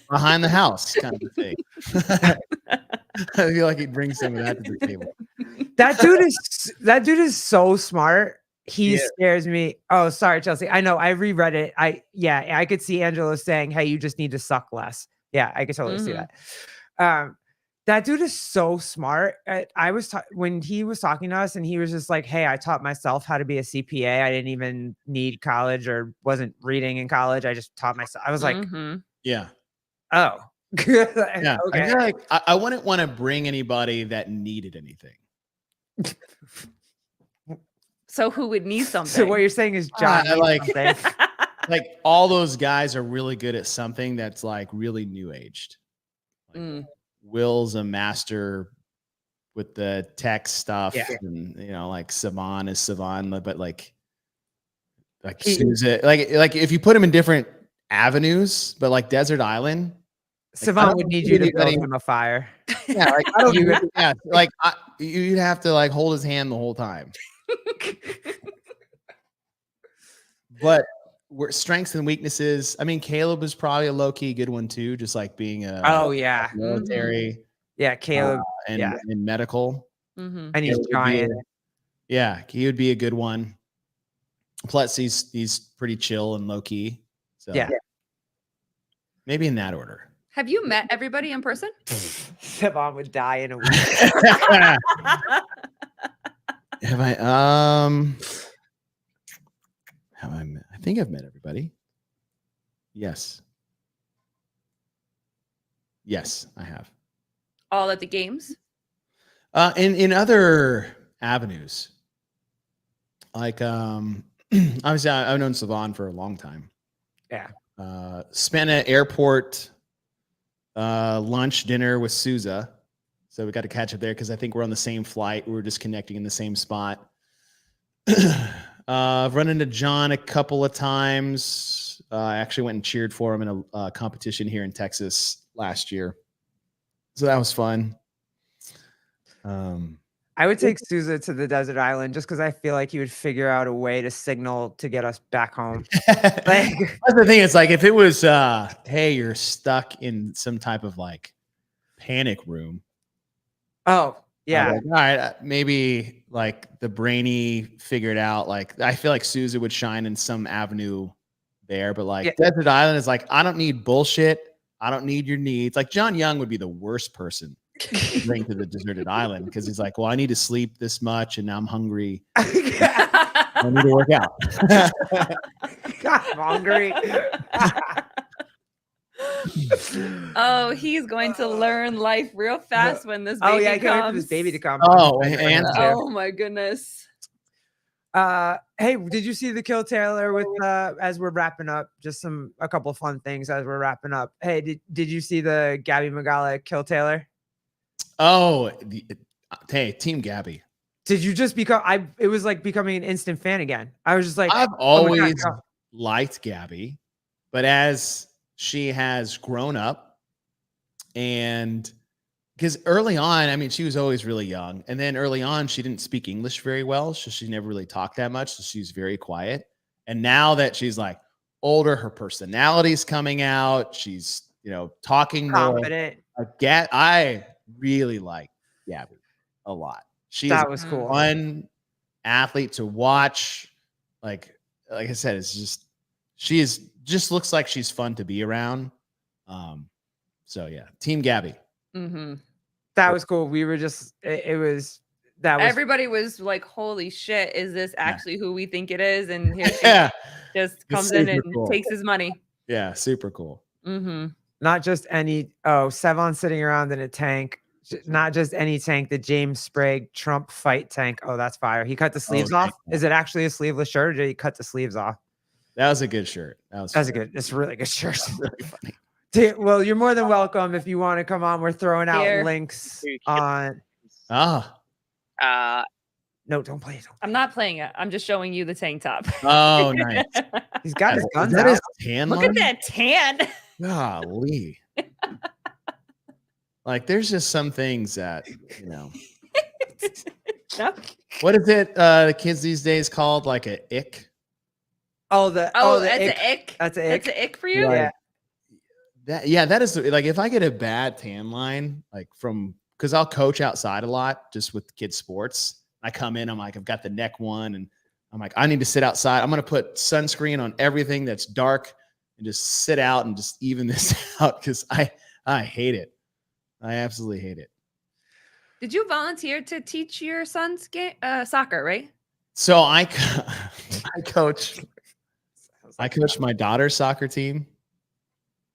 behind the house kind of a thing. I feel like he'd bring some of that to the table. That dude is so smart. He scares me. Oh, sorry, Chelsea. I know. I reread it. I could see Angelo saying, "Hey, you just need to suck less." Yeah, I could totally see that. That dude is so smart. When he was talking to us, and he was just like, "Hey, I taught myself how to be a CPA. I didn't even need college or wasn't reading in college. I just taught myself." I was like, "Yeah, oh, yeah." Okay. I feel like I wouldn't want to bring anybody that needed anything. So who would need something? So what you're saying is John like all those guys are really good at something that's like really new aged. Like, Will's a master with the tech stuff, and like Savan is Savan, but like Sousa, like if you put him in different avenues, but like Desert Island, Savan would need you to build him a fire. Yeah, like you'd have to like hold his hand the whole time. But strengths and weaknesses. I mean, Caleb is probably a low-key good one too, just like being military. Yeah, Caleb and medical. And he's giant. He would be a good one. Plus, he's pretty chill and low-key. So maybe in that order. Have you met everybody in person? Savan would die in a week. Have I met? I think I've met everybody. Yes, I have. All at the games? In other avenues. Like obviously I've known Savan for a long time. Yeah. Spent an airport lunch dinner with Sousa. So we got to catch up there because I think we're on the same flight. We were just connecting in the same spot. I've run into John a couple of times. I actually went and cheered for him in a competition here in Texas last year. So that was fun. I would take Sousa to the desert island just because I feel like he would figure out a way to signal to get us back home. Like, that's the thing. It's like if it was, hey, you're stuck in some type of like panic room. oh yeah, Like, all right, maybe like the brainy figured out. Like I feel like Sousa would shine in some avenue there, but like desert island is like I don't need bullshit. I don't need your needs. Like John Young would be the worst person to bring to the deserted island because he's like, well, I need to sleep this much, and now I'm hungry. I need to work out. I'm hungry. Oh, he's going to learn life real fast when this baby Oh yeah, I can't wait for comes. this baby to come. Oh, and Oh my goodness. Hey, did you see the Kill Taylor with as we're wrapping up? Just a couple of fun things as we're wrapping up. Hey, did you see the Gabby Magala Kill Taylor? Oh, hey, Team Gabby. Did you just become? It was like becoming an instant fan again. I was just like, I've oh my always God, liked Gabby, but as she has grown up, and because early on, I mean, she was always really young, and then early on, she didn't speak English very well, so she never really talked that much. So she's very quiet. And now that she's like older, her personality's coming out. She's talking confident. more. I really like Gabby a lot. That was cool. Fun athlete to watch. Like I said, it's just just looks like she's fun to be around. So yeah, Team Gabby. Mm-hmm. That was cool. We were just everybody was like, holy shit, is this actually who we think it is? And here she just comes in and takes his money. Yeah, super cool. Mm-hmm. Not just any Sevon sitting around in a tank. Not just any tank, the James Sprague Trump fight tank. Oh, that's fire. He cut the sleeves off. Is it actually a sleeveless shirt or did he cut the sleeves off? That was a good shirt. That's it's a really good shirt. Really funny. Well, you're more than welcome if you want to come on. We're throwing out links on. No, don't play it. I'm not playing it. I'm just showing you the tank top. Oh, nice. He's got his guns out. His tan Look at that tan. Golly. Like, there's just some things that, What is it? The kids these days called like a ick. That's an ick. That's an ick. That's an ick for you. Yeah. That is like if I get a bad tan line, like because I'll coach outside a lot just with kids sports. I come in, I'm like, I've got the neck one, and I'm like, I need to sit outside. I'm gonna put sunscreen on everything that's dark and just sit out and just even this out because I hate it. I absolutely hate it. Did you volunteer to teach your son's game soccer, right? So I coach my daughter's soccer team,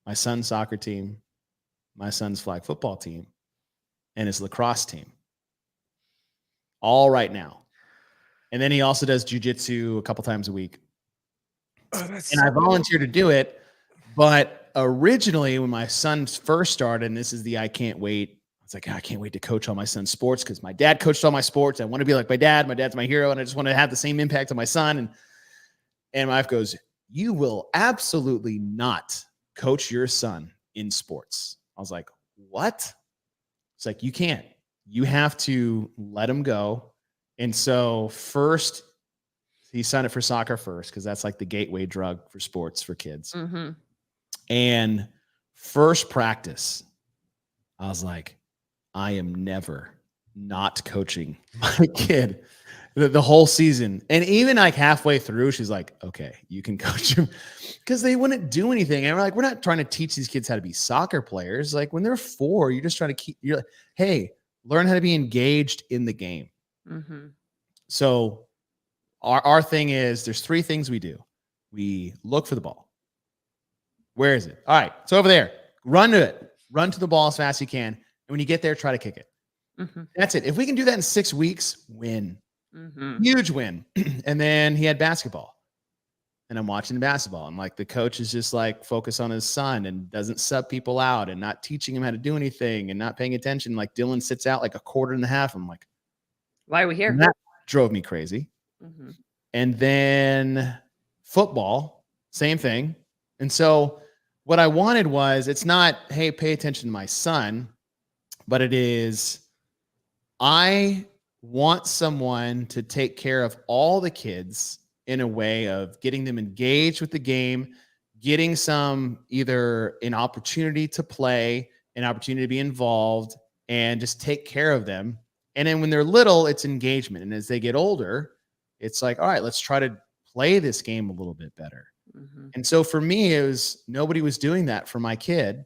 my son's soccer team, my son's flag football team, and his lacrosse team. All right now. And then he also does jujitsu a couple times a week. And I volunteer to do it. But originally, when my son first started, and this is I can't wait. I was like, I can't wait to coach all my son's sports because my dad coached all my sports. I want to be like my dad. My dad's my hero. And I just want to have the same impact on my son. And my wife goes, you will absolutely not coach your son in sports. I was like, what? It's like, you can't. You have to let him go. And so first, he signed up for soccer first because that's like the gateway drug for sports for kids. Mm-hmm. And first practice, I was like, I am never not coaching my kid the whole season. And even like halfway through, she's like, okay, you can coach him because they wouldn't do anything. And we're like, we're not trying to teach these kids how to be soccer players. Like when they're 4, you're just trying to you're like, hey, learn how to be engaged in the game. Mm-hmm. So our thing is there's 3 things we do. We look for the ball. Where is it? All right. It's over there. Run to it. Run to the ball as fast as you can. And when you get there, try to kick it. Mm-hmm. That's it. If we can do that in 6 weeks, win. Mm-hmm. Huge win. And then he had basketball. And I'm watching basketball. And like the coach is just like focused on his son and doesn't sub people out and not teaching him how to do anything and not paying attention. Like Dylan sits out like a quarter and a half. I'm like, why are we here? That drove me crazy. Mm-hmm. And then football, same thing. And so what I wanted was, it's not, hey, pay attention to my son. but it is, I want someone to take care of all the kids in a way of getting them engaged with the game, getting some either an opportunity to play, an opportunity to be involved, and just take care of them. And then when they're little, it's engagement. And as they get older, it's like, all right, let's try to play this game a little bit better. And so for me, it was nobody was doing that for my kid,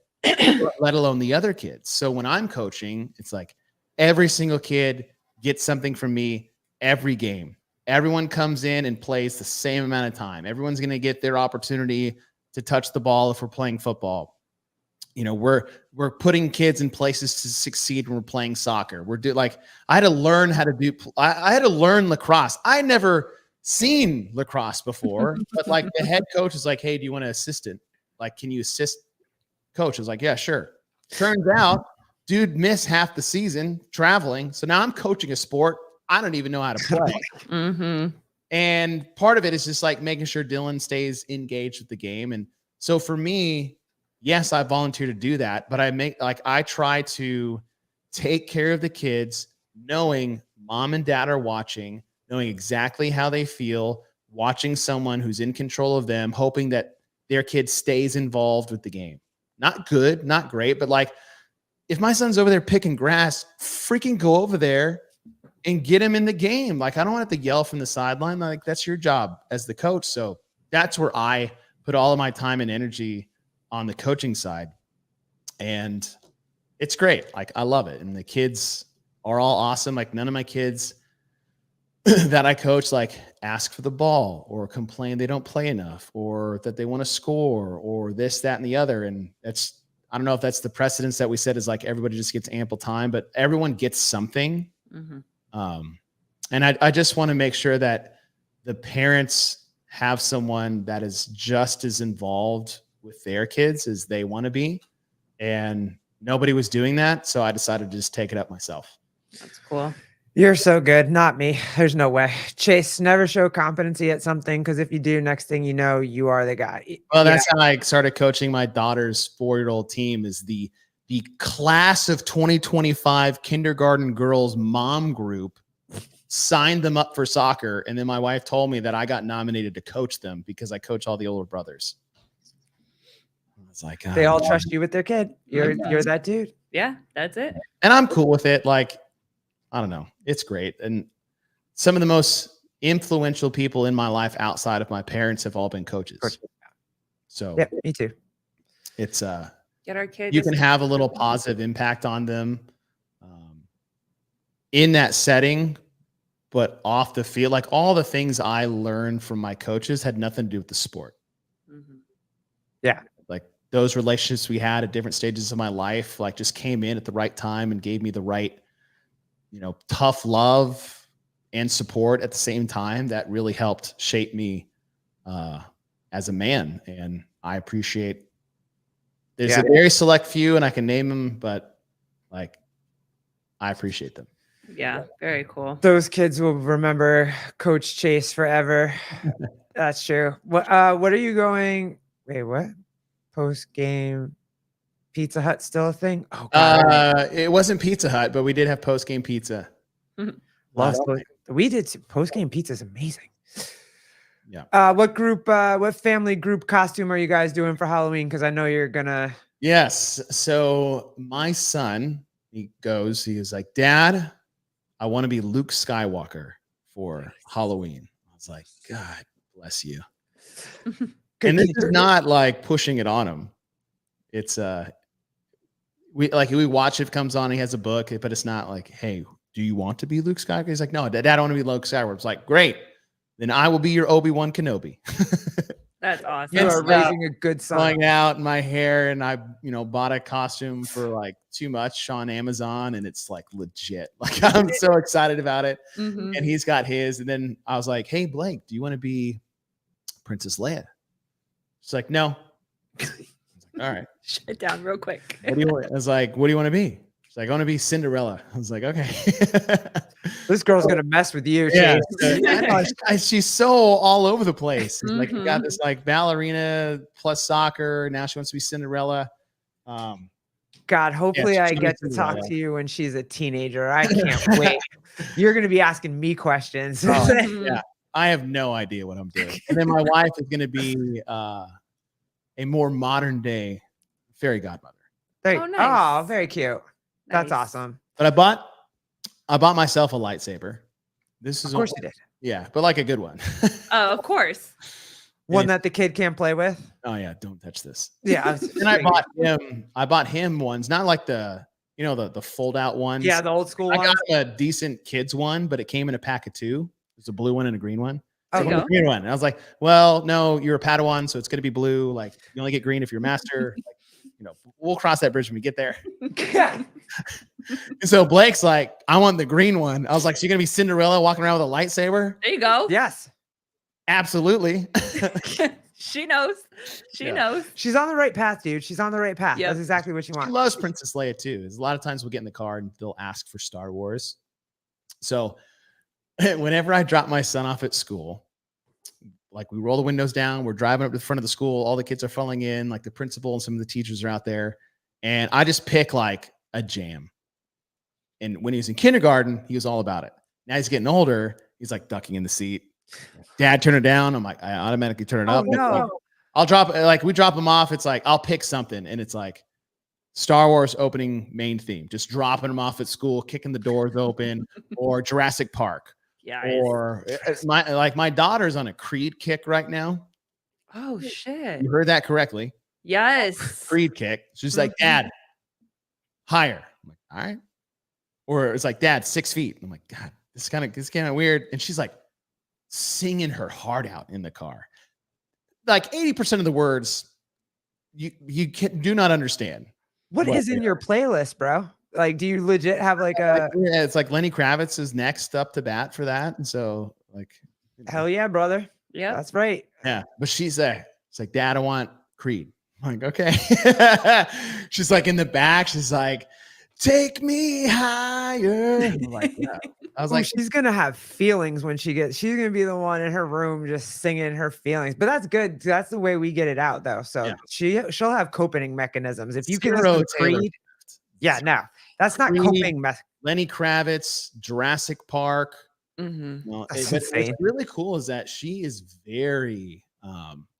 let alone the other kids. So when I'm coaching, it's like every single kid gets something from me every game. Everyone comes in and plays the same amount of time. Everyone's going to get their opportunity to touch the ball if we're playing football. You know, we're putting kids in places to succeed when we're playing soccer. I had to learn how to do. I had to learn lacrosse. I never seen lacrosse before, but like the head coach is like, "Hey, do you want to assistant? Like, can you assist coach?" I was like, "Yeah, sure." Turns out, dude missed half the season traveling, so now I'm coaching a sport I don't even know how to play. And part of it is just like making sure Dylan stays engaged with the game. And so for me, yes, I volunteer to do that, but I try to take care of the kids, knowing mom and dad are watching, knowing exactly how they feel, watching someone who's in control of them, hoping that their kid stays involved with the game. Not good, not great, but like if my son's over there picking grass, freaking go over there and get him in the game. Like, I don't want to have to yell from the sideline. Like, that's your job as the coach. So that's where I put all of my time and energy on the coaching side. And it's great. Like, I love it. And the kids are all awesome. Like, none of my kids that I coach, like, ask for the ball or complain they don't play enough or that they want to score or this, that, and the other. And I don't know if that's the precedence that we said is like everybody just gets ample time, but everyone gets something. And I just want to make sure that the parents have someone that is just as involved with their kids as they want to be. And nobody was doing that. So I decided to just take it up myself. That's cool. You're so good. Not me. There's no way. Chase, never show competency at something, because if you do, next thing you know, you are the guy. Well, that's how I started coaching my daughter's 4-year-old team, is the class of 2025 kindergarten girls mom group signed them up for soccer. And then my wife told me that I got nominated to coach them because I coach all the older brothers. I was like, they all trust you with their kid. You're that dude. Yeah, that's it. And I'm cool with it. Like, I don't know. It's great. And some of the most influential people in my life outside of my parents have all been coaches. So yeah, me too. It's get our kids. You can have a little positive impact on them in that setting, but off the field, like all the things I learned from my coaches had nothing to do with the sport. Yeah. Like those relationships we had at different stages of my life, like just came in at the right time and gave me the right, tough love and support at the same time. That really helped shape me as a man. And I appreciate, there's a very select few and I can name them, but like, I appreciate them. Yeah, very cool. Those kids will remember Coach Chase forever. That's true. What are you going? Wait, what? Post game Pizza Hut still a thing? Oh God. It wasn't Pizza Hut, but we did have post game pizza. We did post game pizza is amazing. Yeah. What family group costume are you guys doing for Halloween? Because I know you're gonna. Yes. So my son, he was like, Dad, I want to be Luke Skywalker for Halloween. I was like, God bless you. And this is not like pushing it on him. It's we watch it, comes on, he has a book, but it's not like, hey, do you want to be Luke Skywalker? He's like, no, Dad, I want to be Luke Skywalker. It's like, great. Then I will be your Obi-Wan Kenobi. That's awesome. You are raising a good son. Flying out in my hair, and I, bought a costume for like too much on Amazon, and it's like legit. Like I'm so excited about it. And he's got his. And then I was like, hey, Blake, do you want to be Princess Leia? She's like, no. I was like, all right. Shut it down real quick. I was like, what do you want to be? She's like, I want to be Cinderella. I was like, okay. This girl's gonna mess with you. Yeah, she's so all over the place. Like, you got this like ballerina plus soccer. Now she wants to be Cinderella. God, hopefully I she's get to talk to you when she's a teenager. I can't wait. You're gonna be asking me questions. Oh, Mhm. yeah. I have no idea what I'm doing. And then my wife is gonna be a more modern day fairy godmother. Oh, nice. Very cute. That's Nice. awesome. But I bought myself a lightsaber. This is Of course you did. yeah, but like a good one. Oh, of course. One that the kid can't play with. Oh yeah, don't touch this. Yeah. And I bought him ones, not like the the fold out ones. Yeah, the old school I ones. got a decent kids one, but it came in a pack of 2. There's a blue one and a green one. There So you the go. green one. And I was like, well, no, you're a Padawan, so it's gonna be blue. Like you only get green if you're master. Like, we'll cross that bridge when we get there. And so Blake's like, I want the green one. I was like, so you're gonna be Cinderella walking around with a lightsaber? There you go. Yes. Absolutely. She knows. She knows. She's on the right path, dude. She's on the right path. Yep. That's exactly what you She want. loves Princess Leia too. There's a lot of times we'll get in the car and they'll ask for Star Wars. So whenever I drop my son off at school, like we roll the windows down, we're driving up to the front of the school, all the kids are falling in, like the principal and some of the teachers are out there, and I just pick like a jam. And when he was in kindergarten, he was all about it. Now he's getting older, he's like ducking in the seat. Dad, turn it down. I'm like, I automatically turn it up. No. Like, I'll drop like we drop him off. It's like I'll pick something, and it's like Star Wars opening main theme, just dropping him off at school, kicking the doors open, or Jurassic Park. Yeah. Or my daughter's on a Creed kick right now. Oh shit. You heard that correctly. Yes. Creed kick. She's like, Dad, higher. I'm like, all right. Or it's like, Dad, 6 feet. I'm like, God, this is kind of weird. And she's like singing her heart out in the car. Like 80% of the words you do not understand. What is in your playlist, bro? Like, do you legit have like a yeah, it's like Lenny Kravitz is next up to bat for that. And so like hell yeah, brother. Yeah. That's right. Yeah. But she's it's like, Dad, I want Creed. I'm like, okay. She's like in the back, she's like, take me higher. I'm like, yeah. I was like, she's gonna have feelings when she's gonna be the one in her room just singing her feelings. But that's good. That's the way we get it out, though. So yeah. she'll have coping mechanisms. If you can Zero listen to Creed, yeah, no, that's not Creed, coping. Lenny Kravitz, Jurassic Park. Mm-hmm. Well, That's but insane. what's really cool is that she is very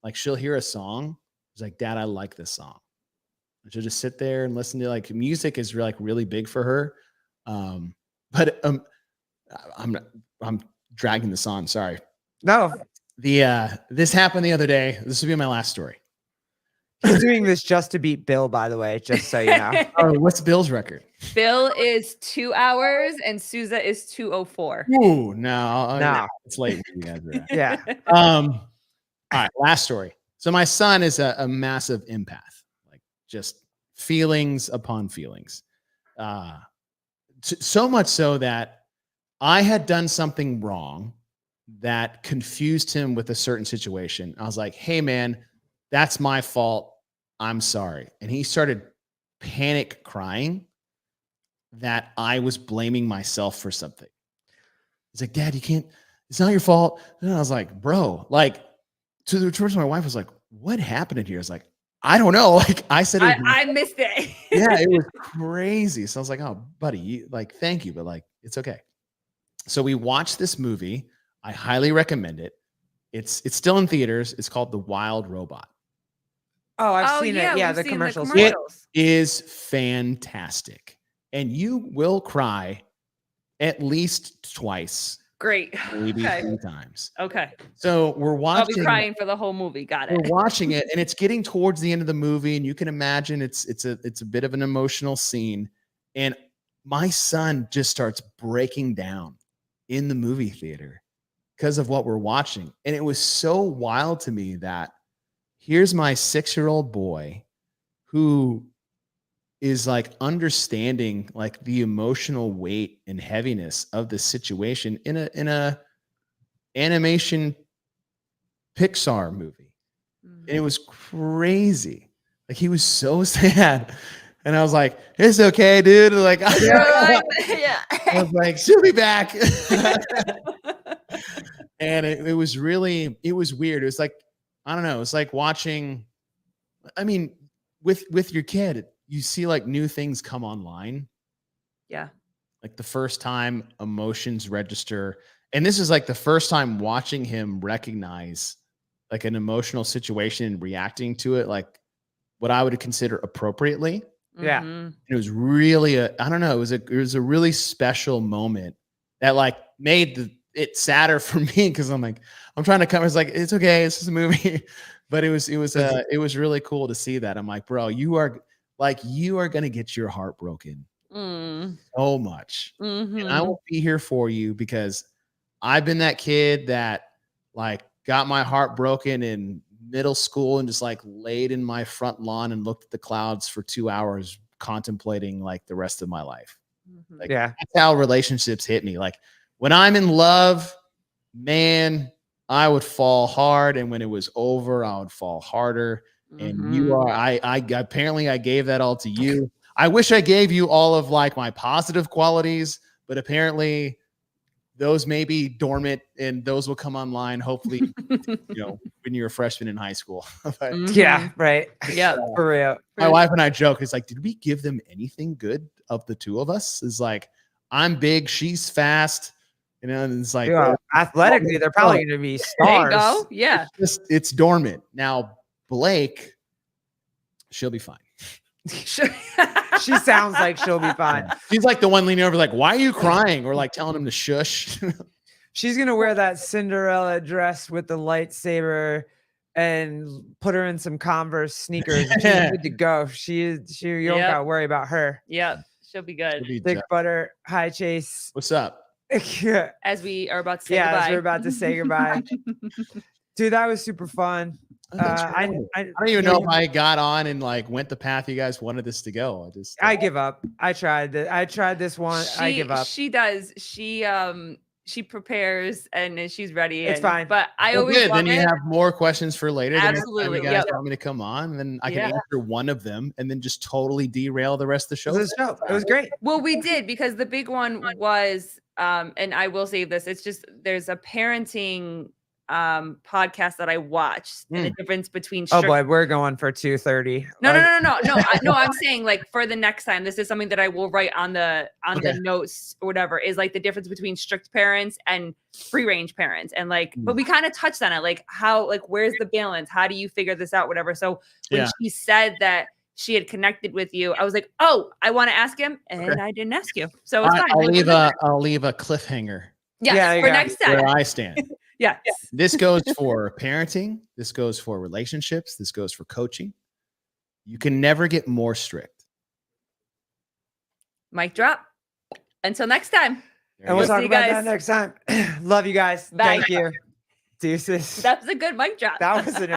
like she'll hear a song. She's like, Dad, I like this song. And she'll just sit there and listen to like music is really big for her. But I'm dragging this on. Sorry. No, this happened the other day. This will be my last story. he's doing this just to beat Bill, by the way, just so you know. Oh, what's Bill's record? Bill is 2 hours and Souza is 2:04. Ooh, no, No. it's late. When you guys are at. Yeah. All right, last story. So my son is a massive empath, like just feelings upon feelings. So much so that I had done something wrong that confused him with a certain situation. I was like, hey man, that's my fault. I'm sorry. And he started panic crying that I was blaming myself for something. He's like, Dad, you can't, it's not your fault. And I was like, bro, like towards my wife was like, what happened in here? I was like, I don't know. Like I said, I missed it. yeah, it was crazy. So I was like, oh, buddy, like, thank you, but like, it's okay. So we watched this movie. I highly recommend it. It's still in theaters. It's called The Wild Robot. Oh, I've seen it. Yeah, we've the seen commercials. It is fantastic. And you will cry at least twice. Great. Maybe Okay. 3 times. Okay. So we're I'll watching. be crying for the whole movie. Got it. We're watching it, and it's getting towards the end of the movie, and you can imagine it's a bit of an emotional scene. And my son just starts breaking down in the movie theater because of what we're watching. And it was so wild to me that here's my 6-year-old boy who is like understanding like the emotional weight and heaviness of the situation in a animation Pixar movie. And it was crazy. Like he was so sad. And I was like, it's okay, dude. Like, Yeah. I was like, she'll be back. And it was weird. It was like, I don't know. It's like watching, I mean, with your kid, you see like new things come online. Yeah. Like the first time emotions register. And this is like the first time watching him recognize like an emotional situation and reacting to it, like what I would consider appropriately. Yeah. Mhm. It was really I don't know, it was a really special moment that like made it sadder for me because I'm like, I'm trying to come. It's like, it's okay, it's just a movie. But it was really cool to see that. I'm like, bro, you are gonna get your heart broken Mm. so much. And I Mhm. will be here for you because I've been that kid that like got my heart broken in middle school and just like laid in my front lawn and looked at the clouds for 2 hours contemplating like the rest of my life. Mhm. Like Yeah. that's how relationships hit me. Like when I'm in love, man, I would fall hard, and when it was over, I would fall harder. And you Mhm. are, I apparently I gave that all to you. I wish I gave you all of like my positive qualities, but apparently those may be dormant and those will come online. Hopefully, when you're a freshman in high school. But Yeah. Mhm. Right. Yep. For real. my wife and I joke, it's like, did we give them anything good of the two of us? Is like, I'm big, she's fast, and it's like, Yeah. Athletically, they're probably going to be There you stars. go. Yeah. it's dormant. Now, Blake, she'll be fine. She sounds like she'll be fine. She's like the one leaning over, like, why are you crying? Or like telling him to shush. She's gonna wear that Cinderella dress with the lightsaber and put her in some Converse sneakers. And she's good to go. You don't Yep. gotta worry about her. Yep. She'll be good. She'll be Dick just- Butter, hi Chase. What's up? Yeah, As we are about to say as goodbye. we're about to say goodbye. Dude, that was super fun. Oh, thanks for having me. I don't even know if I got on and like went the path you guys wanted this to go. I give up. I tried this one. I give up. She does. She prepares and then she's ready. It's fine. But I Oh, always good. love Then you it. have more questions for later. The next time Absolutely, you guys yep. want me to come on, then I can Yeah. answer one of them and then just totally derail the rest of the show. It was great. Well, we did because the big one was and I will save this. It's just there's a parenting podcast that I watched and the difference between Oh boy, we're going for 2:30. No. I'm saying like for the next time, this is something that I will write on the notes or whatever. Is like the difference between strict parents and free range parents, and like, but we kind of touched on it, like how, like, where's the balance? How do you figure this out? Whatever. So when she said that she had connected with you, I was like, oh, I want to ask him, and I didn't ask you, so it's fine. I'll leave a cliffhanger. Yes, for next time. Where I stand. Yes. This goes for parenting. This goes for relationships. This goes for coaching. You can never get more strict. Mic drop. Until next time. And we'll talk see you about guys. that next time. Love you guys. Bye. Thank you. Deuces. That's a good mic drop. That was an